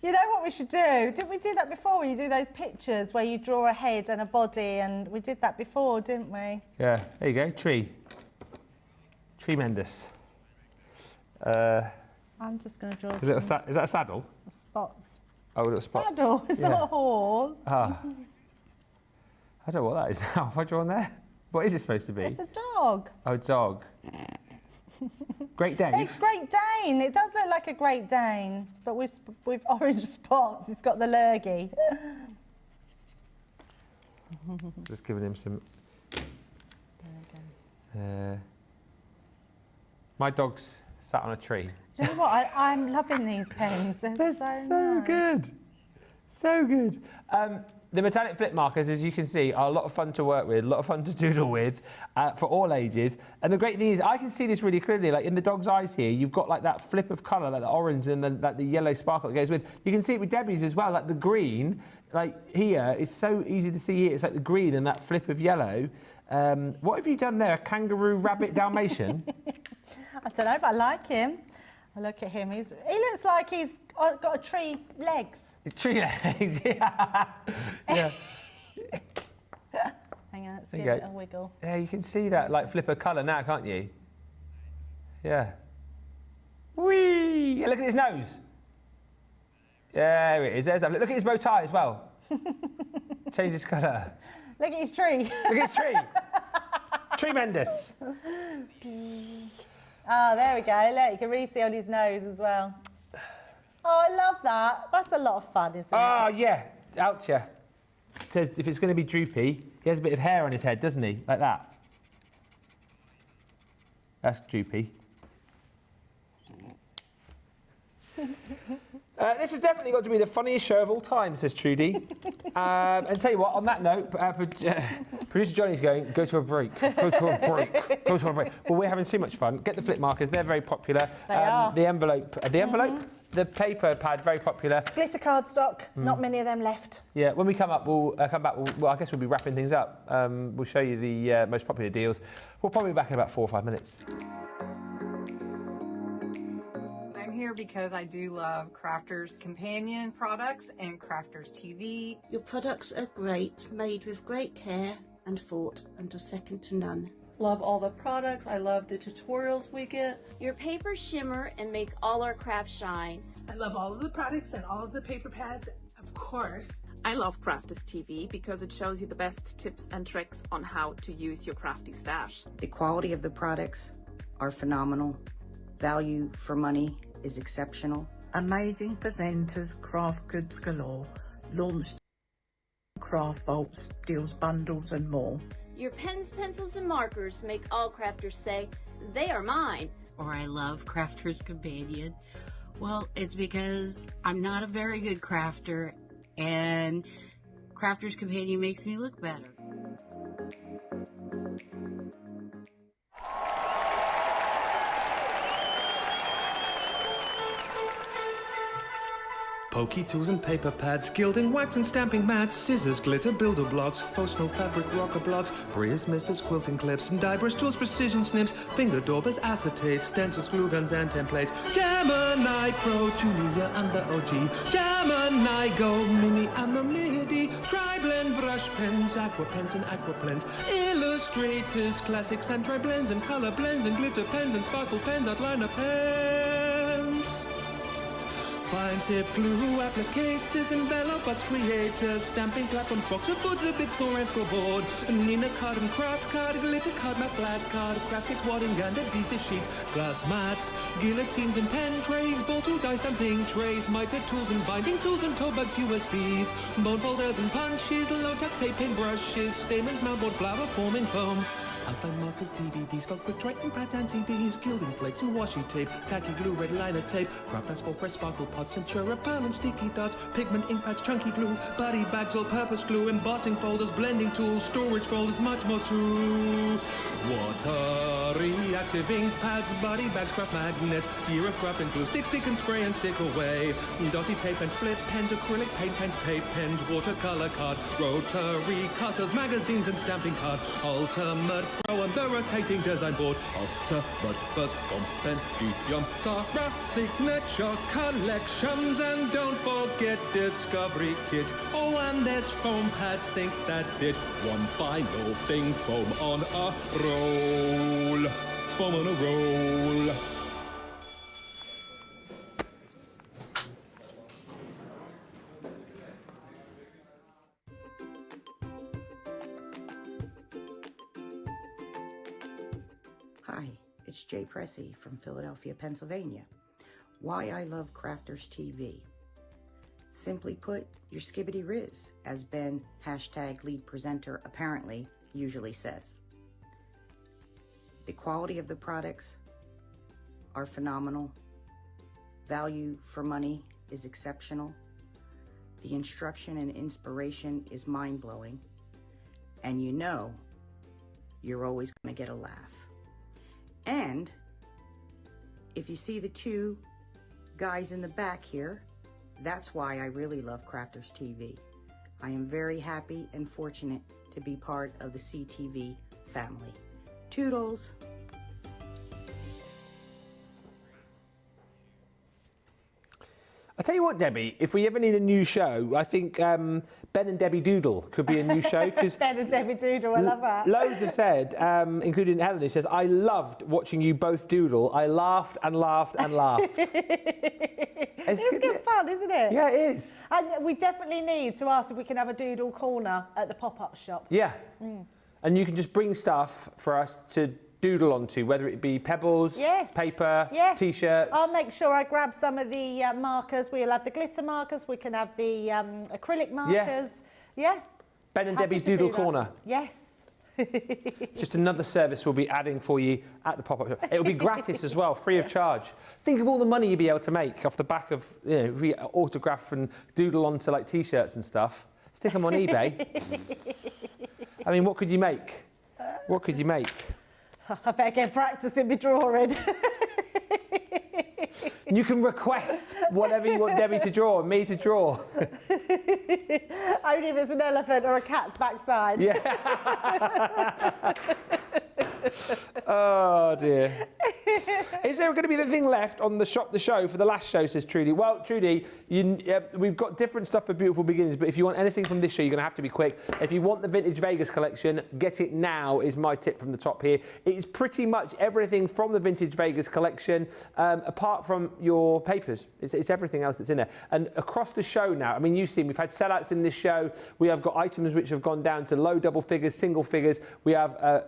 You know what we should do? Didn't we do that before? You do those pictures where you draw a head and a body, and we did that before, didn't we? Yeah, there you go, tree. Tremendous. I'm just going to draw Is some that a saddle? spots. Oh, a little spot. Saddle, it's not a horse. Ah. I don't know what that is now. Have I drawn there? What is it supposed to be? It's a dog. Oh, dog. Great Dane. It's Great Dane. It does look like a Great Dane, but with orange spots. It's got the lurgy. Just giving him some. My dog's sat on a tree. Do you know what? I'm loving these pens. They're so nice. Good. So good. The metallic flip markers, as you can see, are a lot of fun to work with, a lot of fun to doodle with for all ages. And the great thing is, I can see this really clearly. Like in the dog's eyes here, you've got like that flip of colour, like the orange and then like the yellow sparkle that goes with. You can see it with Debbie's as well, like the green, like here, it's so easy to see here. It's like the green and that flip of yellow. What have you done there? A kangaroo, rabbit, Dalmatian? I don't know, but I like him. I look at him. He looks like he's got a tree legs. Tree legs, yeah. Yeah. Hang on, let's give it a wiggle. Yeah, you can see that like flip of colour now, can't you? Yeah. Whee! Yeah, look at his nose. Yeah, there it is. There's that. Look at his bow tie as well. Change his colour. Look at his tree. Look at his tree. Tremendous. Oh, there we go. Look, you can really see on his nose as well. Oh, I love that. That's a lot of fun, isn't it? Oh, yeah. Ouch, yeah. So if it's going to be droopy, he has a bit of hair on his head, doesn't he? Like that. That's droopy. This has definitely got to be the funniest show of all time, says Trudy. And tell you what, on that note, producer Johnny's going, go to a break, go to a break, go to a break. Well, we're having too much fun. Get the flip markers, they're very popular. They are. The envelope, the paper pad, very popular. Glitter cardstock, not many of them left. Yeah, when we come up, we'll come back. Well, I guess we'll be wrapping things up. We'll show you the most popular deals. We'll probably be back in about 4 or 5 minutes. I'm here because I do love Crafters Companion products and Crafters TV. Your products are great, made with great care and thought, and are second to none. Love all the products. I love the tutorials we get. Your papers shimmer and make all our crafts shine. I love all of the products and all of the paper pads, of course. I love Crafters TV because it shows you the best tips and tricks on how to use your crafty stash. The quality of the products are phenomenal. Value for money is exceptional. Amazing presenters, craft goods galore, launched craft vaults, deals bundles and more. Your pens, pencils, and markers make all crafters say, they are mine. Or I love Crafters Companion. Well, it's because I'm not a very good crafter, and Crafters Companion makes me look better. Pokey tools and paper pads, gilding, wax and stamping mats, scissors, glitter, builder blocks, faux snow fabric rocker blocks, briars, misters, quilting clips, and die brush tools, precision snips, finger daubers, acetates, stencils, glue guns and templates, Gemini Pro, Junior and the OG, Gemini Go, Mini and the MIDI, tri-blend brush pens, aqua pens and aqua blends, illustrators, classics and tri-blends and color blends and glitter pens and sparkle pens, outliner pens. Fine tip glue applicators, envelopes, creators, stamping platforms, boxer boards, the big score and scoreboard, Nina card and craft card, glitter card, matte black card, graphics, wadding and adhesive sheets, glass mats, guillotines and pen trays, ball tool, die stamps, ink trays, mitre tools and binding tools and toe bags, USBs, bone folders and punches, low-tack tape, paint brushes, stamens, mountboard, flower forming foam, outline markers, DVDs, spelled quick Triton pads and CDs, gilding flakes and washi tape, tacky glue, red liner tape, craft asphalt, press sparkle pots, Centura pan and sticky dots, pigment ink pads, chunky glue, body bags, all-purpose glue, embossing folders, blending tools, storage folders, much more too. Water reactive ink pads, body bags, craft magnets, year of craft and glue, stick and spray and stick away, dotty tape and split pens, acrylic paint pens, tape pens, watercolor card, rotary cutters, magazines and stamping card, ultimate Pro and the rotating design board, ultimate first compendium, Sarah signature collections, and don't forget discovery kits. Oh, and there's foam pads, think that's it. One final thing, foam on a roll, foam on a roll. Hi, it's Jay Pressey from Philadelphia, Pennsylvania. Why I love Crafters TV. Simply put, your skibbity riz, as Ben, #lead presenter, apparently usually says. The quality of the products are phenomenal. Value for money is exceptional. The instruction and inspiration is mind-blowing. And you know you're always going to get a laugh. And if you see the two guys in the back here, that's why I really love Crafters TV. I am very happy and fortunate to be part of the CTV family. Toodles! I tell you what, Debbie, if we ever need a new show, I think Ben and Debbie Doodle could be a new show. Ben and Debbie Doodle, I love that. Loads have said, including Helen, who says, I loved watching you both doodle. I laughed and laughed and laughed. It's good fun, isn't it? Yeah, it is. And we definitely need to ask if we can have a doodle corner at the pop-up shop. Yeah. And you can just bring stuff for us to doodle onto, whether it be pebbles, paper, T-shirts. I'll make sure I grab some of the markers. We'll have the glitter markers. We can have the acrylic markers. Yeah. Ben and Debbie's Doodle Corner. Yes. Just another service we'll be adding for you at the pop-up shop. It'll be gratis as well, free of charge. Think of all the money you'd be able to make off the back of, you know, if we autograph and doodle onto like T-shirts and stuff. Stick them on eBay. I mean, what could you make? What could you make? I better get practicing my drawing. You can request whatever you want Debbie to draw and me to draw. Only if it's an elephant or a cat's backside. Yeah. Oh, dear. Is there going to be anything left on the Shop the Show for the last show, says Trudy? Well, Trudy, we've got different stuff for Beautiful Beginnings, but if you want anything from this show, you're going to have to be quick. If you want the Vintage Vegas collection, get it now is my tip from the top here. It is pretty much everything from the Vintage Vegas collection, apart from your papers. It's everything else that's in there. And across the show now, I mean, you've seen, we've had sellouts in this show. We have got items which have gone down to low double figures, single figures. We have...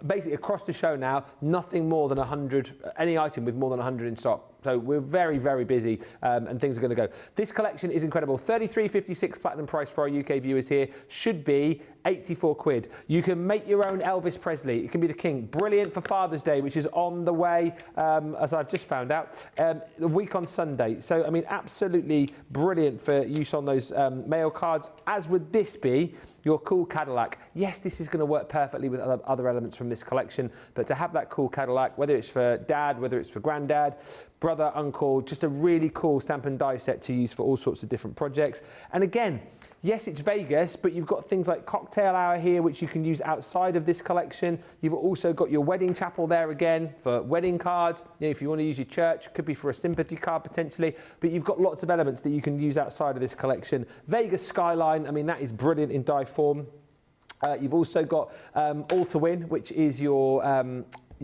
basically across the show now, nothing more than 100, any item with more than 100 in stock. So we're very, very busy and things are going to go. This collection is incredible. $33.56 platinum price for our UK viewers here. Should be 84 quid. You can make your own Elvis Presley. It can be the king. Brilliant for Father's Day, which is on the way, as I've just found out, the week on Sunday. So, I mean, absolutely brilliant for use on those mail cards, as would this be your cool Cadillac. Yes, this is going to work perfectly with other elements from this collection, but to have that cool Cadillac, whether it's for dad, whether it's for granddad, brother, uncle, just a really cool stamp and die set to use for all sorts of different projects. And again, yes, it's Vegas, but you've got things like Cocktail Hour here, which you can use outside of this collection. You've also got your wedding chapel there again for wedding cards. You know, if you want to use your church, could be for a sympathy card potentially, but you've got lots of elements that you can use outside of this collection. Vegas Skyline, I mean, that is brilliant in die form. You've also got All to Win, which is your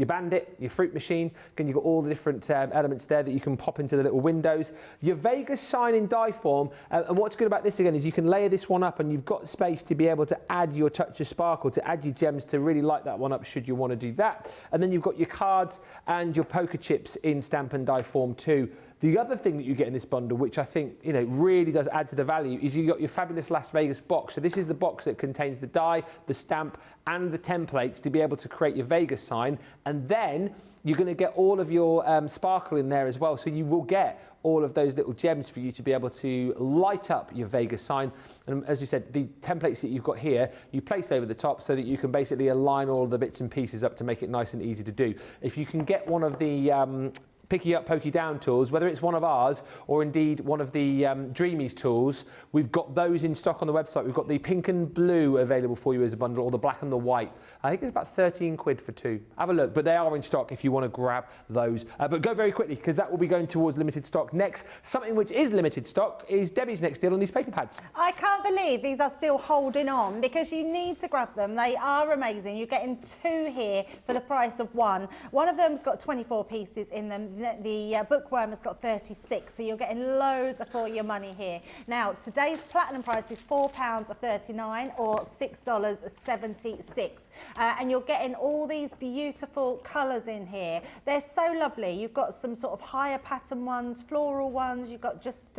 bandit, your fruit machine. Again, you've got all the different elements there that you can pop into the little windows. Your Vegas sign in die form, and what's good about this again is you can layer this one up and you've got space to be able to add your touch of sparkle, to add your gems, to really light that one up should you want to do that. And then you've got your cards and your poker chips in stamp and die form too. The other thing that you get in this bundle, which I think, you know, really does add to the value, is you got your fabulous Las Vegas box. So this is the box that contains the die, the stamp, and the templates to be able to create your Vegas sign. And then you're going to get all of your sparkle in there as well. So you will get all of those little gems for you to be able to light up your Vegas sign. And as you said, the templates that you've got here, you place over the top so that you can basically align all of the bits and pieces up to make it nice and easy to do. If you can get one of the picky up, pokey down tools, whether it's one of ours or indeed one of the Dreamies tools, we've got those in stock on the website. We've got the pink and blue available for you as a bundle, or the black and the white. I think it's about 13 quid for two. Have a look, but they are in stock if you want to grab those. But go very quickly, because that will be going towards limited stock next. Something which is limited stock is Debbie's next deal on these paper pads. I can't believe these are still holding on, because you need to grab them. They are amazing. You're getting two here for the price of one. One of them's got 24 pieces in them. The bookworm has got 36, so you're getting loads for your money here. Now, today's platinum price is £4.39 or $6.76. And you're getting all these beautiful colours in here. They're so lovely. You've got some sort of higher pattern ones, floral ones. You've got just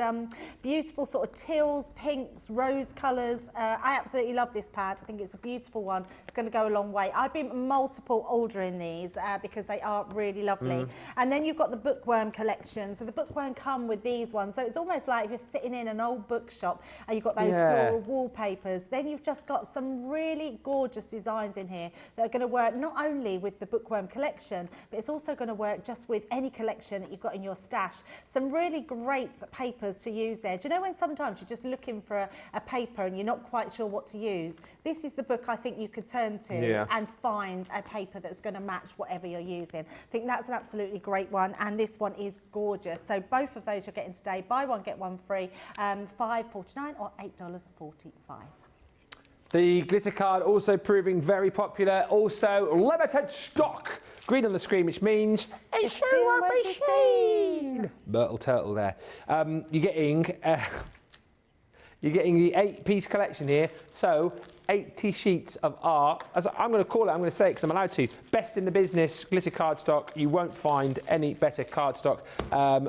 beautiful sort of teals, pinks, rose colours. I absolutely love this pad. I think it's a beautiful one. It's going to go a long way. I've been multiple ordering these because they are really lovely. And then you've got the bookworm collection. So the bookworm come with these ones. So it's almost like if you're sitting in an old bookshop and you've got those floral wallpapers. Then you've just got some really gorgeous designs in here that are going to work not only with the bookworm collection, but it's also going to work just with any collection that you've got in your stash. Some really great papers to use there. Do you know when sometimes you're just looking for a paper and you're not quite sure what to use? This is the book I think you could turn to and find a paper that's going to match whatever you're using. I think that's an absolutely great one, and this one is gorgeous. So both of those you're getting today. Buy one, get one free. $5.49 or $8.45. The glitter card also proving very popular. Also limited stock. Green on the screen, which means it's soon won't be seen. Myrtle turtle there. You're getting the 8-piece collection here. So 80 sheets of art, as I'm going to call it, I'm going to say it because I'm allowed to, best in the business glitter cardstock. You won't find any better cardstock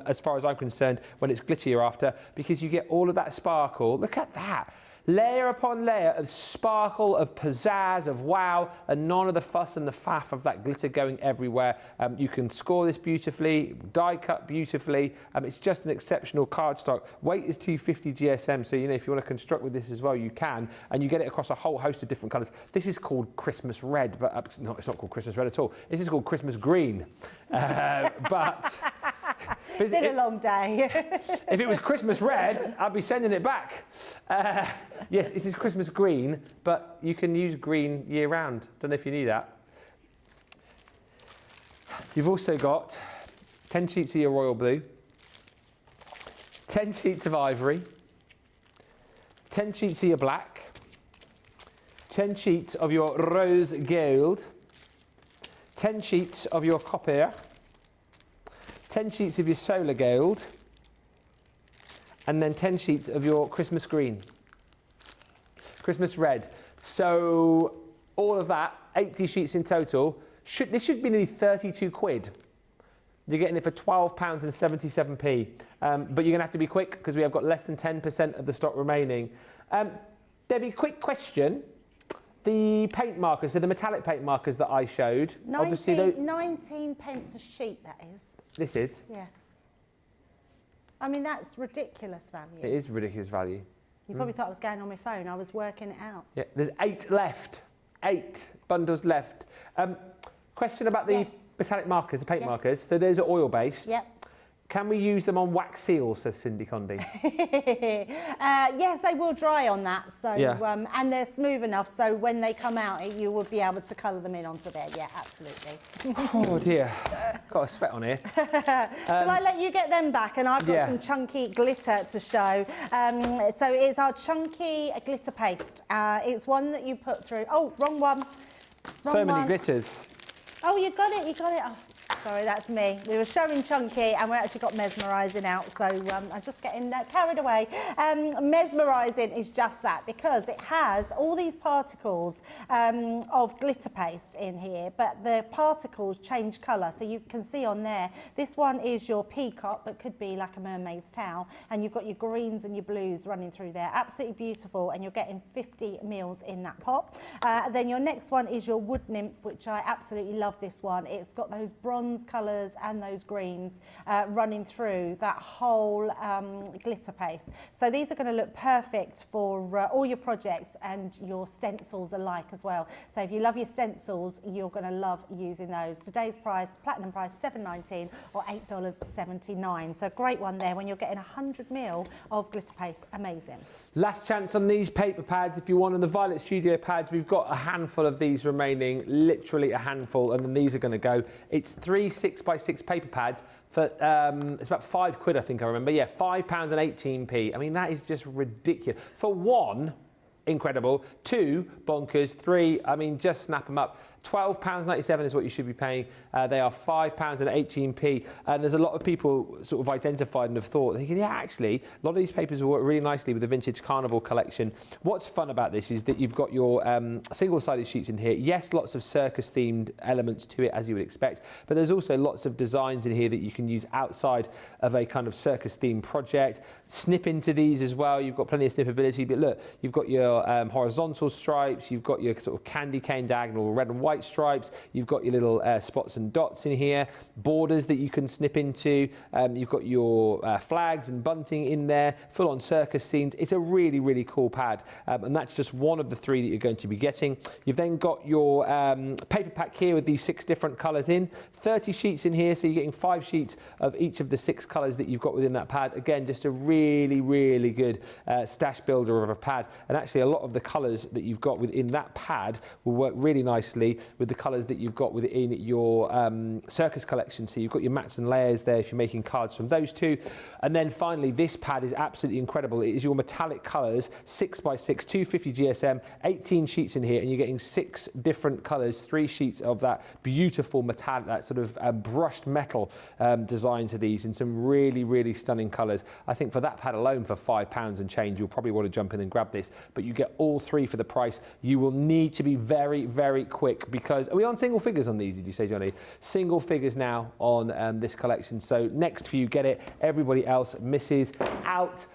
as far as I'm concerned when it's glitter you're after, because you get all of that sparkle. Look at that. Layer upon layer of sparkle, of pizzazz, of wow, and none of the fuss and the faff of that glitter going everywhere. You can score this beautifully, die cut beautifully. It's just an exceptional cardstock. Weight is 250 GSM, so you know if you want to construct with this as well, you can, and you get it across a whole host of different colours. This is called Christmas Red, but it's not called Christmas Red at all. This is called Christmas Green, but. It's been a long day. If it was Christmas Red, I'd be sending it back. Yes, this is Christmas Green, but you can use green year round. Don't know if you knew that. You've also got 10 sheets of your royal blue, 10 sheets of ivory, 10 sheets of your black, 10 sheets of your rose gold, 10 sheets of your copper, 10 sheets of your solar gold, and then 10 sheets of your Christmas green, Christmas red. So all of that, 80 sheets in total. This should be nearly 32 quid. You're getting it for £12.77p. But you're going to have to be quick because we have got less than 10% of the stock remaining. Debbie, quick question. The paint markers, so the metallic paint markers that I showed. 19 pence a sheet, that is. This is? Yeah. I mean, that's ridiculous value. It is ridiculous value. You probably thought I was going on my phone. I was working it out. Yeah, there's 8 left. 8 bundles left. Question about the metallic markers, the paint markers. So those are oil-based. Yep. Can we use them on wax seals, says Cindy Condy? Yes, they will dry on that. So, Yeah. and they're smooth enough, so when they come out, you will be able to colour them in onto there. Yeah, absolutely. Oh dear, got a sweat on here. Shall I let you get them back? And I've got some chunky glitter to show. So it's our chunky glitter paste. It's one that you put through. Oh, wrong one. So many glitters. Oh, you got it. Oh. Sorry, that's me. We were showing chunky and we actually got mesmerising out, so I'm just getting carried away. Mesmerising is just that, because it has all these particles of glitter paste in here, but the particles change colour. So you can see on there, this one is your peacock, but could be like a mermaid's towel, and you've got your greens and your blues running through there. Absolutely beautiful, and you're getting 50 mils in that pot. Then your next one is your wood nymph, which I absolutely love this one. It's got those bronze colours and those greens running through that whole glitter paste. So these are going to look perfect for all your projects and your stencils alike as well. So if you love your stencils, you're going to love using those. Today's price, platinum price, $7.19 or $8.79. So great one there when you're getting 100 ml of glitter paste. Amazing. Last chance on these paper pads. If you want on the Violet Studio pads, we've got a handful of these remaining, literally a handful, and then these are going to go. It's 3 6x6 paper pads for it's about £5, I think I remember. Yeah, £5.18p. I mean, that is just ridiculous. For one, incredible. 2, bonkers. 3, I mean, just snap them up. £12.97 is what you should be paying. They are £5.18p. And there's a lot of people sort of identified and have thought, thinking, yeah, actually, a lot of these papers will work really nicely with the Vintage Carnival collection. What's fun about this is that you've got your single-sided sheets in here. Yes, lots of circus-themed elements to it, as you would expect, but there's also lots of designs in here that you can use outside of a kind of circus-themed project. Snip into these as well. You've got plenty of snippability, but look, you've got your horizontal stripes, you've got your sort of candy cane diagonal red and white stripes, you've got your little spots and dots in here, borders that you can snip into, you've got your flags and bunting in there, full-on circus scenes. It's a really, really cool pad, and that's just one of the 3 that you're going to be getting. You've then got your paper pack here with these 6 different colours in, 30 sheets in here, so you're getting 5 sheets of each of the 6 colours that you've got within that pad. Again, just a really, really good stash builder of a pad, and actually a lot of the colours that you've got within that pad will work really nicely with the colours that you've got within your circus collection. So you've got your mats and layers there if you're making cards from those 2. And then finally, this pad is absolutely incredible. It is your metallic colours, 6x6, 250 GSM, 18 sheets in here, and you're getting 6 different colours, 3 sheets of that beautiful metallic, that sort of brushed metal design to these in some really, really stunning colours. I think for that pad alone, for £5 and change, you'll probably want to jump in and grab this, but you get all 3 for the price. You will need to be very, very quick, because are we on single figures on these, did you say, Johnny? Single figures now on this collection. So next few get it. Everybody else misses out.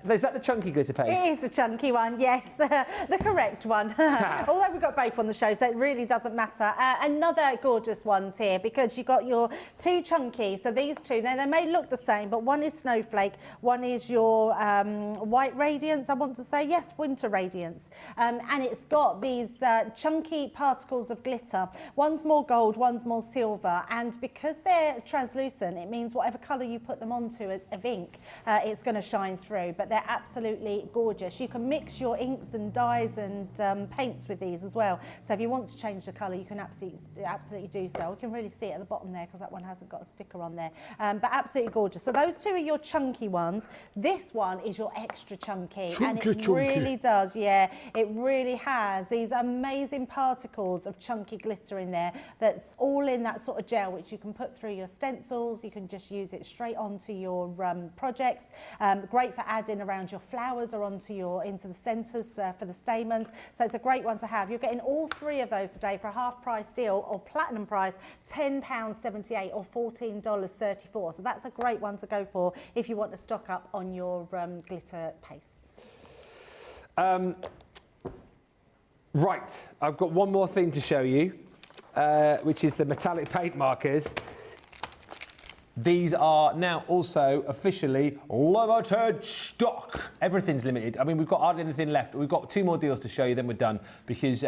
Is that the chunky glitter paste? It is the chunky one, yes, the correct one. Although we've got both on the show, so it really doesn't matter. Another gorgeous ones here, because you've got your 2 chunky. So these 2, they may look the same, but one is Snowflake, one is your White Radiance, I want to say. Yes, Winter Radiance. And it's got these chunky particles of glitter. One's more gold, one's more silver. And because they're translucent, it means whatever colour you put them onto of ink, it's going to to shine through, but they're absolutely gorgeous. You can mix your inks and dyes and paints with these as well. So if you want to change the colour, you can absolutely do so. We can really see it at the bottom there because that one hasn't got a sticker on there. But absolutely gorgeous. So those two are your chunky ones. This one is your extra chunky. And it really does, yeah. It really has these amazing particles of chunky glitter in there that's all in that sort of gel, which you can put through your stencils. You can just use it straight onto your projects. Great for adding around your flowers or into the centres for the stamens. So it's a great one to have. You're getting all three of those today for a half price deal, or platinum price, £10.78 or $14.34. So that's a great one to go for if you want to stock up on your glitter pastes. Right, I've got one more thing to show you, which is the metallic paint markers. These are now also officially limited stock. Everything's limited. I mean, we've got hardly anything left. We've got 2 more deals to show you, then we're done, because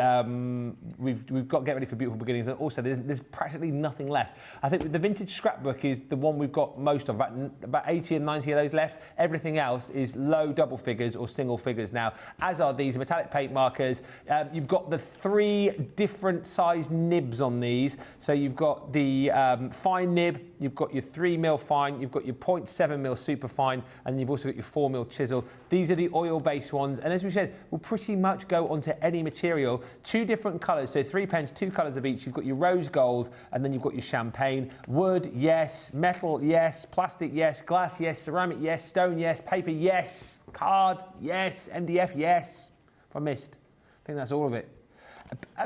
we've got to get ready for Beautiful Beginnings. And also, there's practically nothing left. I think the vintage scrapbook is the one we've got most of, about 80 and 90 of those left. Everything else is low double figures or single figures now, as are these metallic paint markers. You've got the 3 different size nibs on these. So you've got the fine nib, you've got your 3mm fine, you've got your 0.7mm super fine, and you've also got your 4mm chisel. These are the oil-based ones, and as we said, will pretty much go onto any material. 2 different colours, so 3 pens, 2 colours of each. You've got your rose gold, and then you've got your champagne. Wood, yes. Metal, yes. Plastic, yes. Glass, yes. Ceramic, yes. Stone, yes. Paper, yes. Card, yes. MDF, yes. If I missed, I think that's all of it.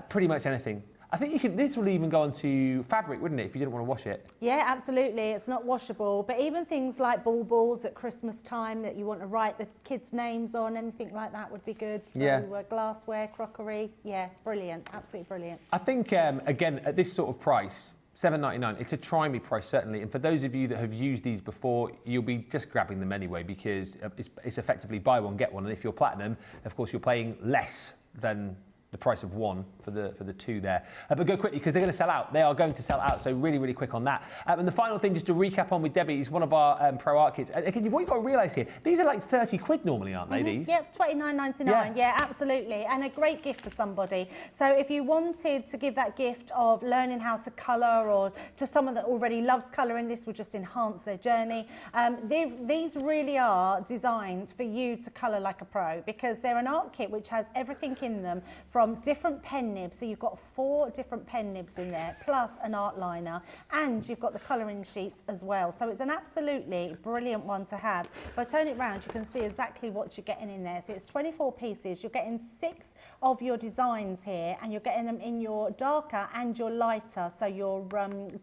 Pretty much anything. I think this will even go onto fabric, wouldn't it, if you didn't want to wash it? Yeah, absolutely. It's not washable, but even things like balls at Christmas time that you want to write the kids' names on, anything like that would be good. So glassware, crockery, yeah, brilliant, absolutely brilliant. I think, again, at this sort of price, $7.99, it's a try me price, certainly. And for those of you that have used these before, you'll be just grabbing them anyway, because it's effectively buy one, get one. And if you're platinum, of course, you're paying less than the price of one for the 2 there. But go quickly, because they're going to sell out. They are going to sell out, so really, really quick on that. And the final thing, just to recap on with Debbie, is one of our Pro Art kits. And again, what you've got to realise here, these are like 30 quid normally, aren't they, these? Yep, $29.99. Yeah, absolutely. And a great gift for somebody. So if you wanted to give that gift of learning how to colour, or just someone that already loves colouring, this will just enhance their journey. These really are designed for you to colour like a pro, because they're an art kit which has everything in them, from different pen nibs. So you've got 4 different pen nibs in there, plus an art liner, and you've got the colouring sheets as well. So it's an absolutely brilliant one to have. If I turn it round, you can see exactly what you're getting in there. So it's 24 pieces. You're getting 6 of your designs here, and you're getting them in your darker and your lighter, so your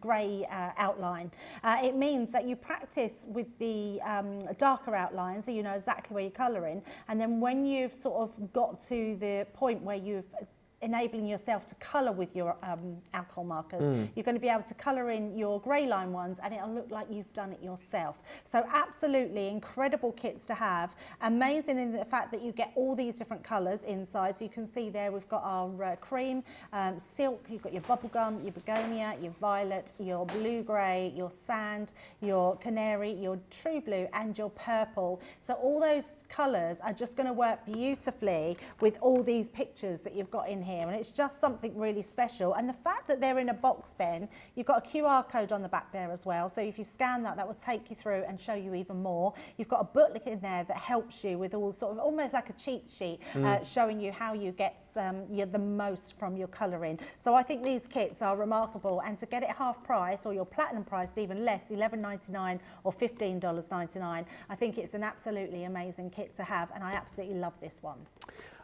grey outline. It means that you practice with the darker outline, so you know exactly where you're colouring, and then when you've sort of got to the point where you've enabling yourself to colour with your alcohol markers. You're going to be able to colour in your grey line ones, and it'll look like you've done it yourself. So absolutely incredible kits to have. Amazing in the fact that you get all these different colours inside. So you can see there we've got our cream, silk, you've got your bubblegum, your begonia, your violet, your blue-grey, your sand, your canary, your true blue, and your purple. So all those colours are just going to work beautifully with all these pictures that you've got in here. And it's just something really special. And the fact that they're in a box pen, you've got a QR code on the back there as well. So if you scan that, that will take you through and show you even more. You've got a booklet in there that helps you with all sort of almost like a cheat sheet, showing you how you get the most from your colouring. So I think these kits are remarkable, and to get it half price, or your platinum price even less, $11.99 or $15.99, I think it's an absolutely amazing kit to have, and I absolutely love this one.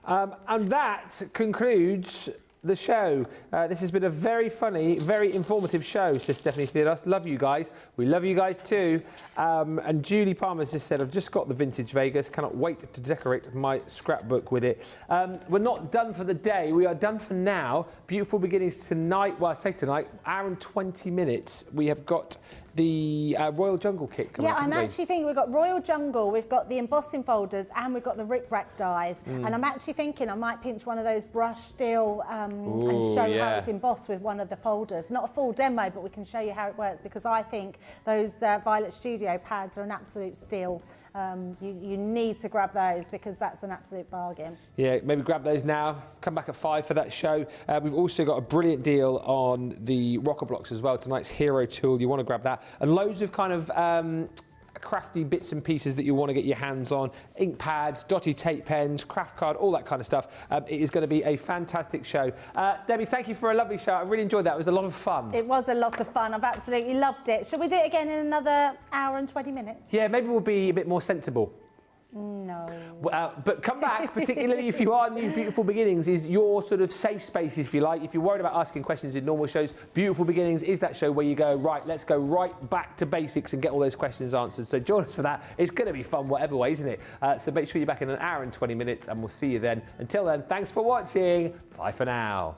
And that concludes the show. This has been a very funny, very informative show, says Stephanie Theodos. Love you guys. We love you guys too. And Julie Palmer's just said, I've just got the vintage Vegas. Cannot wait to decorate my scrapbook with it. We're not done for the day. We are done for now. Beautiful Beginnings tonight. Well, I say tonight, hour and 20 minutes. We have got the Royal Jungle kit coming up, I'm actually thinking we've got Royal Jungle, we've got the embossing folders, and we've got the Rick Rack dies. And I'm actually thinking I might pinch one of those brush steel and show how it's embossed with one of the folders. Not a full demo, but we can show you how it works, because I think those Violet Studio pads are an absolute steal. You need to grab those because that's an absolute bargain. Yeah, maybe grab those now. Come back at 5 for that show. We've also got a brilliant deal on the rocker blocks as well. Tonight's hero tool. You want to grab that. And loads of kind of crafty bits and pieces that you want to get your hands on. Ink pads, dotty tape pens, craft card, all that kind of stuff. It is going to be a fantastic show. Debbie, thank you for a lovely show. I really enjoyed that. It was a lot of fun. It was a lot of fun. I've absolutely loved it. Shall we do it again in another hour and 20 minutes? Yeah, maybe we'll be a bit more sensible. No. But come back, particularly if you are new. Beautiful Beginnings is your sort of safe space, if you like. If you're worried about asking questions in normal shows, Beautiful Beginnings is that show where you go, right, let's go right back to basics and get all those questions answered. So join us for that. It's going to be fun whatever way, isn't it? So make sure you're back in an hour and 20 minutes and we'll see you then. Until then, thanks for watching. Bye for now.